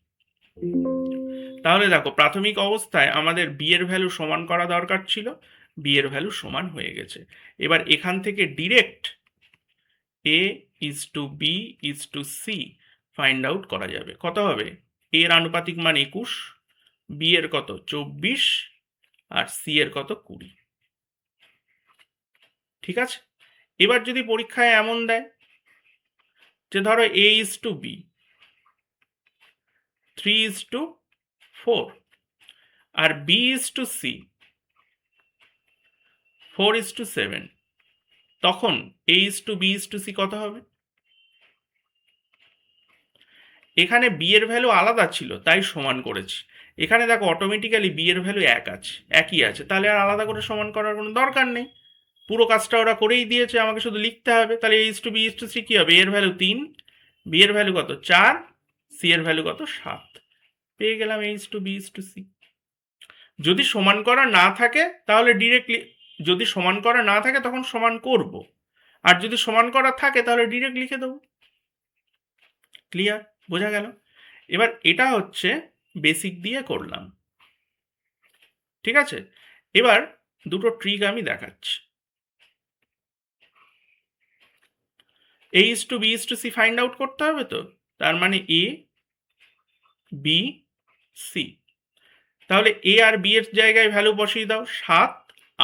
তাহলে দেখো প্রাথমিক অবস্থায় আমাদের বি এর ভ্যালু সমান করা দরকার ছিল, বি এর ভ্যালু সমান হয়ে গেছে। এবার এখান থেকে ডিরেক্ট A:B:C ফাইন্ড আউট করা যাবে। কত হবে, এ এর আনুপাতিক মান 21, বি এর কত 24, আর সি এর কত 20। ঠিক আছে, এবার যদি পরীক্ষায় এমন দেয় যে ধরো A:B 3:4, আর B:C 4:7, তখন A:B:C কত হবে? এখানে বি এর ভ্যালু আলাদা ছিল তাই সমান করেছি। এখানে দেখো অটোমেটিক্যালি বি এর ভ্যালু একই আছে, তাহলে আর আলাদা করে সমান করার কোনো দরকার নেই। পুরো কাজটা ওরা করেই দিয়েছে, আমাকে শুধু লিখতে হবে। তাহলে A:B:C কি হবে, এর ভ্যালু 3, বি এর ভ্যালু কত 4, সি এর ভ্যালু কত 7। পেয়ে গেলাম A:B:C। যদি সমান করা না থাকে তাহলে ডিরেক্টলি, যদি সমান করা না থাকে তখন সমান করব, আর যদি সমান করা থাকে তাহলে ডিরেক্ট লিখে দেবো। ক্লিয়ার, বোঝা গেল? এবার এটা হচ্ছে বেসিক দিয়ে করলাম। ঠিক আছে, এবার দুটো ট্রিক আমি দেখাচ্ছি। A:B:C ফাইন্ড আউট করতে হবে তো, তার মানে A:B:C। তাহলে এ আর বি এর জায়গায় ভ্যালু বসিয়ে দাও, 7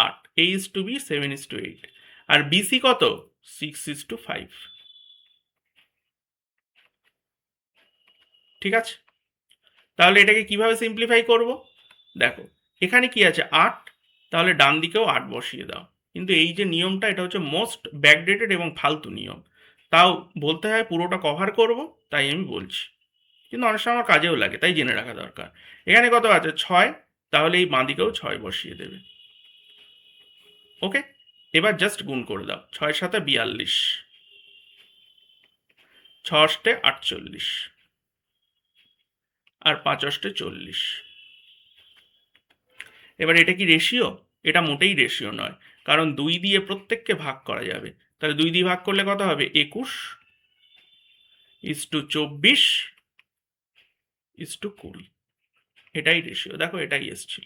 8, A:B 7:8, আর বিসি কত 6:5। ঠিক আছে, তাহলে এটাকে কিভাবে সিম্পলিফাই করব, দেখো এখানে কি আছে 8, তাহলে ডান দিকেও 8 বসিয়ে দাও। কিন্তু এই যে নিয়মটা, এটা হচ্ছে মোস্ট ব্যাকডেটেড এবং ফালতু নিয়ম, তাও বলতে হয়, পুরোটা কভার করব তাই আমি বলছি, কিন্তু অনেক সময় আমার কাজেও লাগে, তাই জেনে রাখা দরকার। এখানে কত আছে 6, তাহলে এই বাঁ দিকেও 6 বসিয়ে দেবে। ওকে, এবার জাস্ট গুণ করে দাও, 6 7 42, 6 8 48, আর 5 8 40। এবার এটা কি রেশিও? এটা মোটেই রেশিও নয়, কারণ 2 দিয়ে প্রত্যেককে ভাগ করা যাবে। তাহলে 2 দিয়ে ভাগ করলে কত হবে? 21:24:20। এটাই রেশিও। দেখো এটাই এসছিল।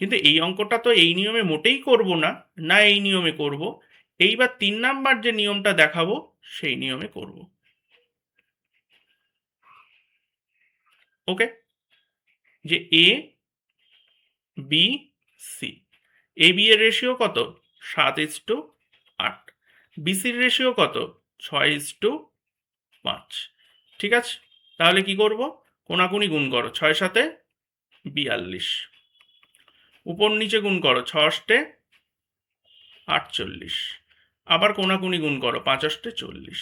কিন্তু এই অঙ্কটা তো এই নিয়মে মোটেই করব না, না এই নিয়মে করব। এইবার 3 নাম্বার যে নিয়মটা দেখাবো সেই নিয়মে করব। ওকে? যে A B C, A B এর রেশিও কত? 7:8। বিসির রেশিও কত? 6:5। ঠিক আছে, তাহলে কি করব? কোনাকুনি গুণ করো, 6 7 42, উপর নিচে গুণ করো, 6 8 48, আবার কোনাকুনি গুণ করো, 5 8 40।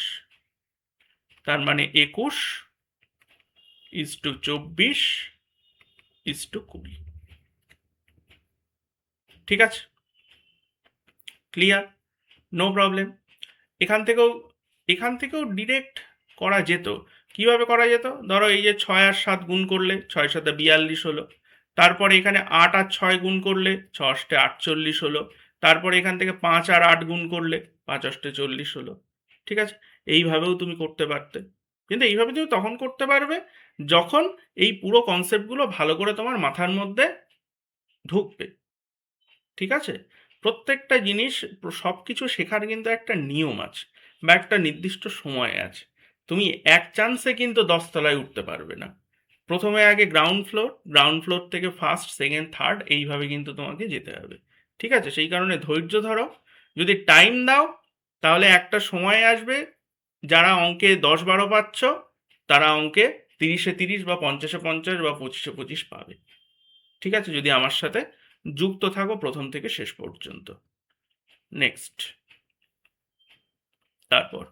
তার মানে 21:24:20। ঠিক আছে, ক্লিয়ার, নো প্রবলেম। এখান থেকেও ডিরেক্ট করা যেত। কিভাবে করা যেত? ধরো এই যে 6 আর 7 গুণ করলে 6 7 42 হলো। তারপরে এখানে 8 আর 6 গুণ করলে 6 8 48 হলো। তারপরে এখান থেকে 5 আর 8 গুণ করলে 5 8 40 হলো। ঠিক আছে, এইভাবেও তুমি করতে পারতে। কিন্তু এইভাবে তুমি তখন করতে পারবে যখন এই পুরো কনসেপ্টগুলো ভালো করে তোমার মাথার মধ্যে ঢুকবে। ঠিক আছে, প্রত্যেকটা জিনিস, সব কিছু শেখার কিন্তু একটা নিয়ম আছে বা একটা নির্দিষ্ট সময় আছে। তুমি এক চান্সে কিন্তু 10 তলায় উঠতে পারবে না। প্রথমে আগে গ্রাউন্ড ফ্লোর, গ্রাউন্ড ফ্লোর থেকে ফার্স্ট সেকেন্ড থার্ড, এইভাবে কিন্তু তোমাকে যেতে হবে। ঠিক আছে, সেই কারণে ধৈর্য ধরো, যদি টাইম দাও তাহলে একটা সময় আসবে, যারা অঙ্কে 10 12 পাচ্ছ তারা অঙ্কে 30-এ 30 বা 50-এ 50 বা 25-এ 25 পাবে। ঠিক আছে, যদি আমার সাথে যুক্ত থাকো প্রথম থেকে শেষ পর্যন্ত। নেক্সট, তারপর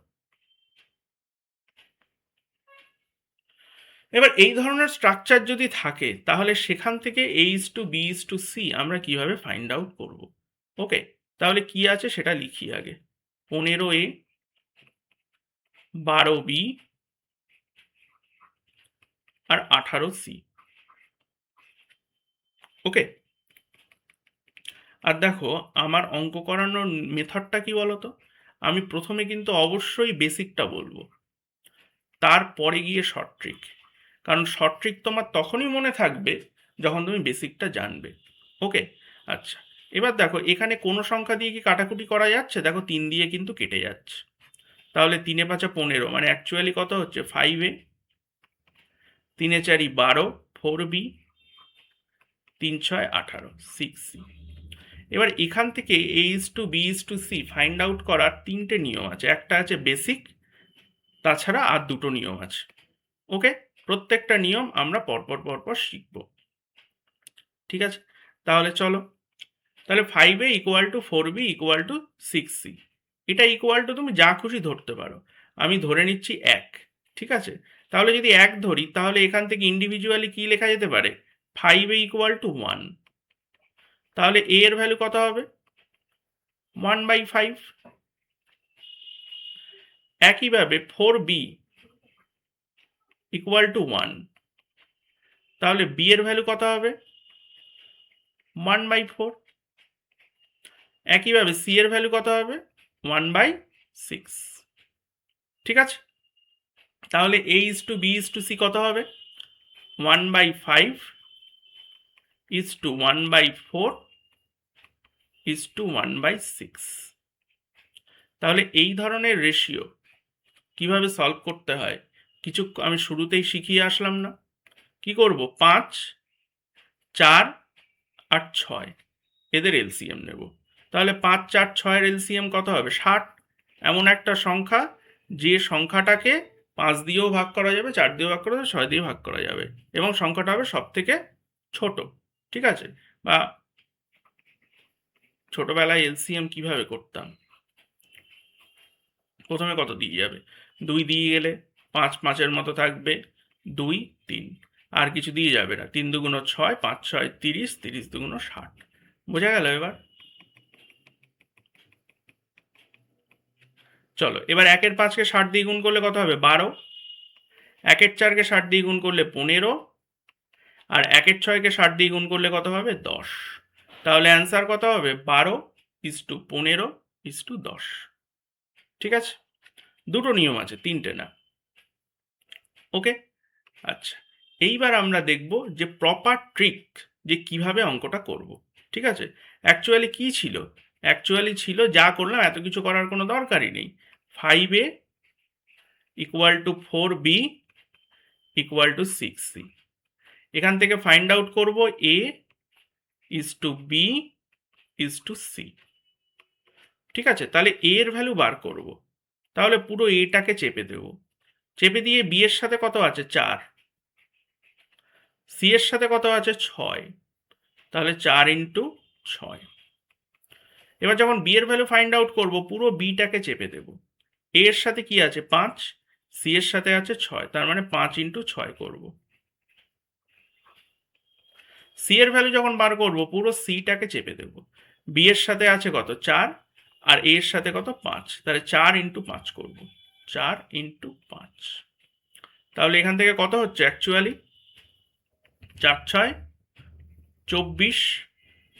এবার এই ধরনের স্ট্রাকচার যদি থাকে তাহলে সেখান থেকে A:B:C আমরা কিভাবে ফাইন্ড আউট করব? ওকে, তাহলে কি আছে সেটা লিখি আগে। 15A, 12B আর 18C। ওকে, আর দেখো আমার অঙ্ক করানোর মেথডটা কি বলো তো? আমি প্রথমে কিন্তু অবশ্যই বেসিকটা বলবো, তারপরে গিয়ে শর্ট ট্রিক। কারণ শর্ট ট্রিক তোমার তখনই মনে থাকবে যখন তুমি বেসিকটা জানবে। ওকে, আচ্ছা, এবার দেখো এখানে কোনো সংখ্যা দিয়ে কি কাটাকুটি করা যাচ্ছে? দেখো 3 দিয়ে কিন্তু কেটে যাচ্ছে। তাহলে 3 5 15, মানে অ্যাকচুয়ালি কত হচ্ছে? 5A, 3 4 12, 4B, 3 6 18, 6C। এবার এখান থেকে A:B:C ফাইন্ড আউট করার 3টে নিয়ম আছে। একটা আছে বেসিক, তাছাড়া আর 2টো নিয়ম আছে। ওকে, প্রত্যেকটা নিয়ম আমরা পরপর পরপর শিখব। ঠিক আছে, তাহলে চলো। তাহলে 5A = 4B = 6C। এটা ইকুয়াল টু তুমি যা খুশি ধরতে পারো, আমি ধরে নিচ্ছি 1। ঠিক আছে, তাহলে যদি 1 ধরি তাহলে এখান থেকে ইন্ডিভিজুয়ালি কি লেখা যেতে পারে? 5A = 1। তাহলে A এর ভ্যালু কত হবে? 1/5। একইভাবে 4B = 1, তাহলে B এর ভ্যালু কত হবে? 1/4। একইভাবে C এর ভ্যালু কত হবে? 1/6। ঠিক আছে, তাহলে A:B:C কত হবে? 1/5 1/4 1/6। তাহলে এই ধরনের রেশিও কিভাবে সলভ করতে হয় কিছু আমি শুরুতেই শিখিয়ে আসলাম না? কি করব? 5 4 আর 6 এদের এলসিএম নেব। তাহলে 5 4 6 এর এলসিএম কত হবে? 60। এমন একটা সংখ্যা যে সংখ্যাটাকে 5 দিয়েও ভাগ করা যাবে, 4 দিয়েও ভাগ করা যাবে, 6 দিয়ে ভাগ করা যাবে, এবং সংখ্যাটা হবে সব থেকে ছোট। ঠিক আছে, বা ছোটবেলায় এলসিএম কিভাবে করতাম? প্রথমে কত দিয়ে যাবে? 2 দিয়ে গেলে 5 5-এর মতো থাকবে, 2 3, আর কিছু দিয়ে যাবে না। 3 2 6, 5 6 30, 30 2 60। বোঝা গেল এবার? চলো এবার 1-এর 5-কে 60 দিয়ে গুণ করলে কত হবে? 12। 1-এর 4-কে 60 দিয়ে গুণ করলে 15, আর 1/6-কে 60 দিয়ে গুণ করলে কত হবে? 10। তাহলে অ্যান্সার কত হবে? 12:15:10। ঠিক আছে? দুটো নিয়ম আছে, তিনটে না। ওকে? আচ্ছা, এইবার আমরা দেখব যে প্রপার ট্রিক, যে কিভাবে অঙ্কটা করব। ঠিক আছে? অ্যাকচুয়ালি কি ছিল? অ্যাকচুয়ালি ছিল যা করলাম, এত কিছু করার কোনো দরকারই নেই। 5a = 4b = 6c। এখান থেকে ফাইন্ড আউট করব a b c। ঠিক আছে? তাহলে a এর ভ্যালু বার করব। তাহলে পুরো এটাকে চেপে দেব। চেপে দিয়ে b এর সাথে কত আছে? 4। c এর সাথে কত আছে? 6। তাহলে 4 × 6। এবার যখন b এর ভ্যালু ফাইন্ড আউট করব, পুরো bটাকে চেপে দেব। a এর সাথে কি আছে? 5, c এর সাথে আছে 6, তার মানে 5 × 6 করব। c এর ভ্যালু যখন বার করব, পুরো cটাকে চেপে দেব। b এর সাথে আছে কত? 4, আর a এর সাথে কত? 5, তাহলে 4 × 5 করব। 4 × 5। তাহলে এখান থেকে কত হচ্ছে অ্যাকচুয়ালি? 4 × 6 = 24,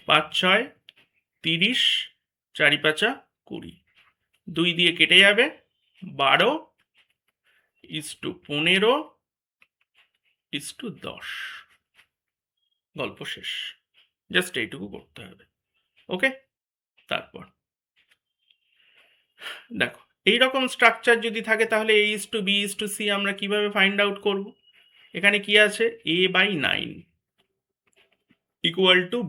5 × 6 = 30, 4 × 5 = 20। 2 দিয়ে কেটে যাবে। 12:15:10। গল্প শেষ। জাস্ট এইটুকু করতে হবে। ওকে? তারপর দেখো, এইরকম স্ট্রাকচার যদি থাকে তাহলে a:b:c আমরা কিভাবে ফাইন্ড আউট করব? এখানে কি আছে? a/9 =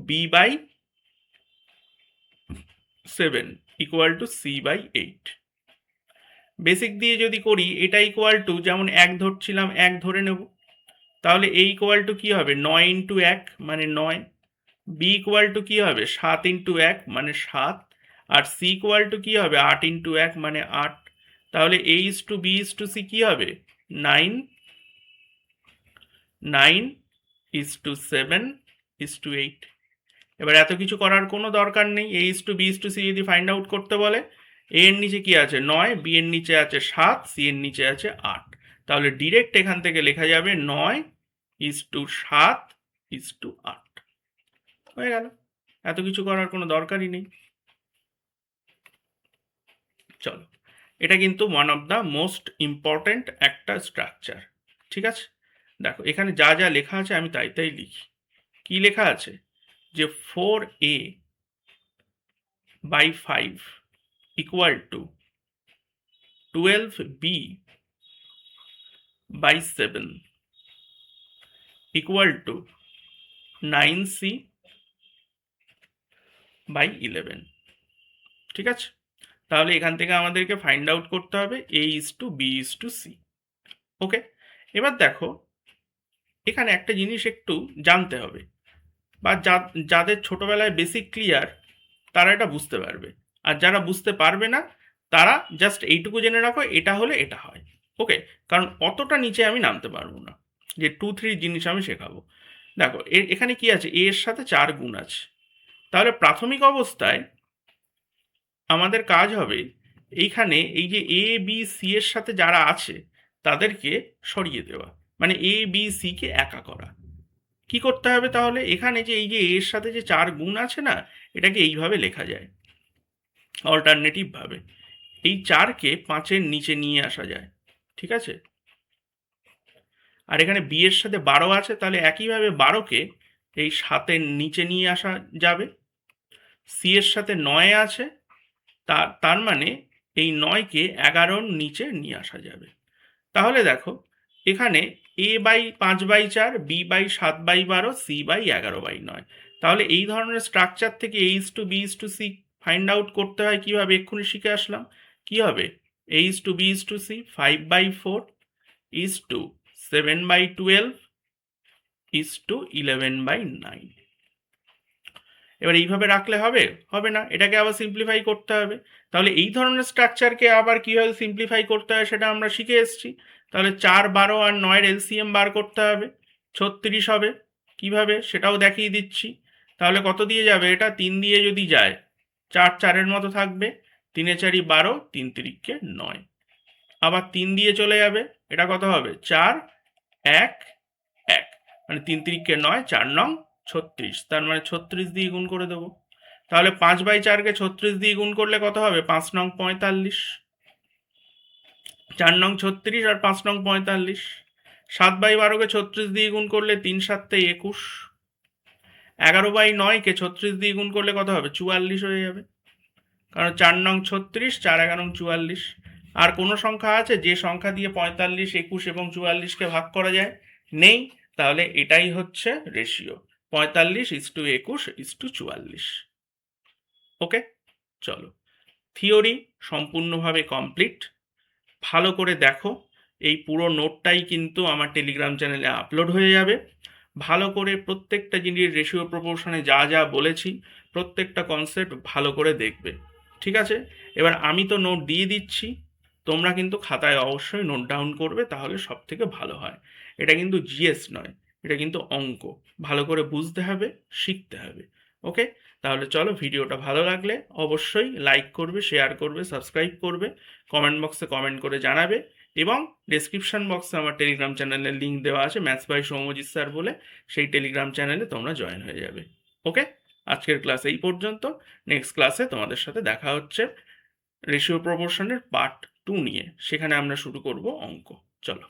b/7 = c/8। বেসিক দিয়ে যদি করি, এটা ইকুয়াল টু, যেমন 1 ধরছিলাম 1 ধরে নেব। তাহলে a ইকুয়াল টু কী হবে? 9 × 1 মানে 9। b ইকুয়াল টু কী হবে? 7 × 1 মানে 7। আর c ইকুয়াল টু কী হবে? 8 × 1 মানে 8। তাহলে a:b:c কী হবে? 9, 9:7:8। এবার এত কিছু করার কোনো দরকার নেই। a:b:c যদি ফাইন্ড আউট করতে বলে, a এর নিচে কি আছে? 9, b এর নিচে আছে 7, c এর নিচে আছে 8। তাহলে ডিরেক্ট এখান থেকে লেখা যাবে 9:7:8। হয়ে গেল। এত কিছু করার কোনো দরকারই নেই। চলো, এটা কিন্তু one of the most important একটা স্ট্রাকচার। ঠিক আছে? দেখো, এখানে যা যা লেখা আছে আমি তাই তাই লিখি। কি লেখা আছে? যে 4a/5 = 12b/7 = 9c/11। ঠিক আছে? তাহলে এখান থেকে আমাদেরকে ফাইন্ড আউট করতে হবে a:b:c। ওকে? এবার দেখো, এখানে একটা জিনিস একটু জানতে হবে, বা যাদের ছোটবেলায় বেসিক ক্লিয়ার তারা এটা বুঝতে পারবে। আর যারা বুঝতে পারবে না, তারা জাস্ট এইটুকু জেনে রাখো, এটা হলে এটা হয়। ওকে? কারণ অতটা নিচে আমি নামতে পারবো না, যে 2-3 জিনিস আমি শেখাবো। দেখো, এখানে কি আছে? a এর সাথে 4 গুণ আছে। তাহলে প্রাথমিক অবস্থায় আমাদের কাজ হবে, এইখানে এই যে a b c এর সাথে যারা আছে তাদেরকে সরিয়ে দেওয়া, মানে a b c কে একা করা। কি করতে হবে তাহলে? এখানে যে এই যে এর সাথে যে 4 গুণ আছে না, এটাকে এইভাবে লেখা যায় অল্টারনেটিভ ভাবে। এই 4কে 5-এর নিচে নিয়ে আসা যায়। ঠিক আছে? আর এখানে b এর সাথে 12 আছে, তাহলে একইভাবে 12কে এই 7-এর নিচে নিয়ে আসা যাবে। c এর সাথে 9 আছে, তার মানে এই 9কে 11-র নিচে নিয়ে আসা যাবে। তাহলে দেখো, এখানে a/5/4, b/7/12, c/11/9। তাহলে এই ধরনের স্ট্রাকচার থেকে a:b:c ফাইন্ড আউট করতে হয় কিভাবে? এক্ষুনি শিখে আসলাম। কি হবে? a:b:c 5/4 7/12 11/9। এবার এইভাবে রাখলে হবে? হবে না, এটাকে আবার সিম্পলিফাই করতে হবে। তাহলে এই ধরনের স্ট্রাকচারকে আবার কীভাবে সিম্পলিফাই করতে হয় সেটা আমরা শিখে এসেছি। তাহলে 4, 12 আর 9-এর এলসিএম বার করতে হবে, 36 হবে। কিভাবে সেটাও দেখিয়ে দিচ্ছি। তাহলে কত দিয়ে যাবে এটা? 3 দিয়ে যদি যায়, 4 4-এর মতো থাকবে, 3 4 12, 3 3 9। আবার 3 দিয়ে চলে যাবে, এটা কত হবে? 4 1 1। মানে 3 তিরিকে 9, 4 নং 36, তার মানে 36 দিয়ে গুণ করে দেবো। তাহলে 5/4কে 36 দিয়ে গুণ করলে কত হবে? 5 নং 45, 4 নং 36 আর 5 নং 45। 7/12কে 36 দিয়ে গুণ করলে 3 7 21। 11/9কে 36 দিয়ে গুণ করলে কত হবে? 44 হয়ে যাবে। কারণ 4 নং 36, 4 11 44। আর কোনো সংখ্যা আছে যে সংখ্যা দিয়ে 45, 21 এবং 44কে ভাগ করা যায়? নেই। তাহলে এটাই হচ্ছে রেশিও, 45:21:44। ওকে, চলো, থিওরি সম্পূর্ণভাবে কমপ্লিট। ভালো করে দেখো, এই পুরো নোটটাই কিন্তু আমার টেলিগ্রাম চ্যানেলে আপলোড হয়ে যাবে। ভালো করে প্রত্যেকটা জিনিস রেশিও প্রপোর্শনে যা যা বলেছি প্রত্যেকটা কনসেপ্ট ভালো করে দেখবে, ঠিক আছে? এবার আমি তো নোট দিয়ে দিচ্ছি, তোমরা কিন্তু খাতায় অবশ্যই নোট ডাউন করবে, তাহলে সব থেকে ভালো হয়। এটা কিন্তু জিএস নয়, এটা কিন্তু অঙ্ক। ভালো করে বুঝতে হবে, শিখতে হবে। ওকে, তাহলে চলো, ভিডিওটা ভালো লাগলে অবশ্যই লাইক করবে, শেয়ার করবে, সাবস্ক্রাইব করবে, কমেন্ট বক্সে কমেন্ট করে জানাবে, এবং ডেসক্রিপশন বক্সে আমার টেলিগ্রাম চ্যানেলের লিঙ্ক দেওয়া আছে, ম্যাথস বাই সৌম্যজিৎ স্যার বলে। সেই টেলিগ্রাম চ্যানেলে তোমরা জয়েন হয়ে যাবে। ওকে, আজকের ক্লাস এই পর্যন্ত। নেক্সট ক্লাসে তোমাদের সাথে দেখা হচ্ছে রেশিও প্রপোর্শনের পার্ট 2 নিয়ে। সেখানে আমরা শুরু করব অঙ্ক। চলো।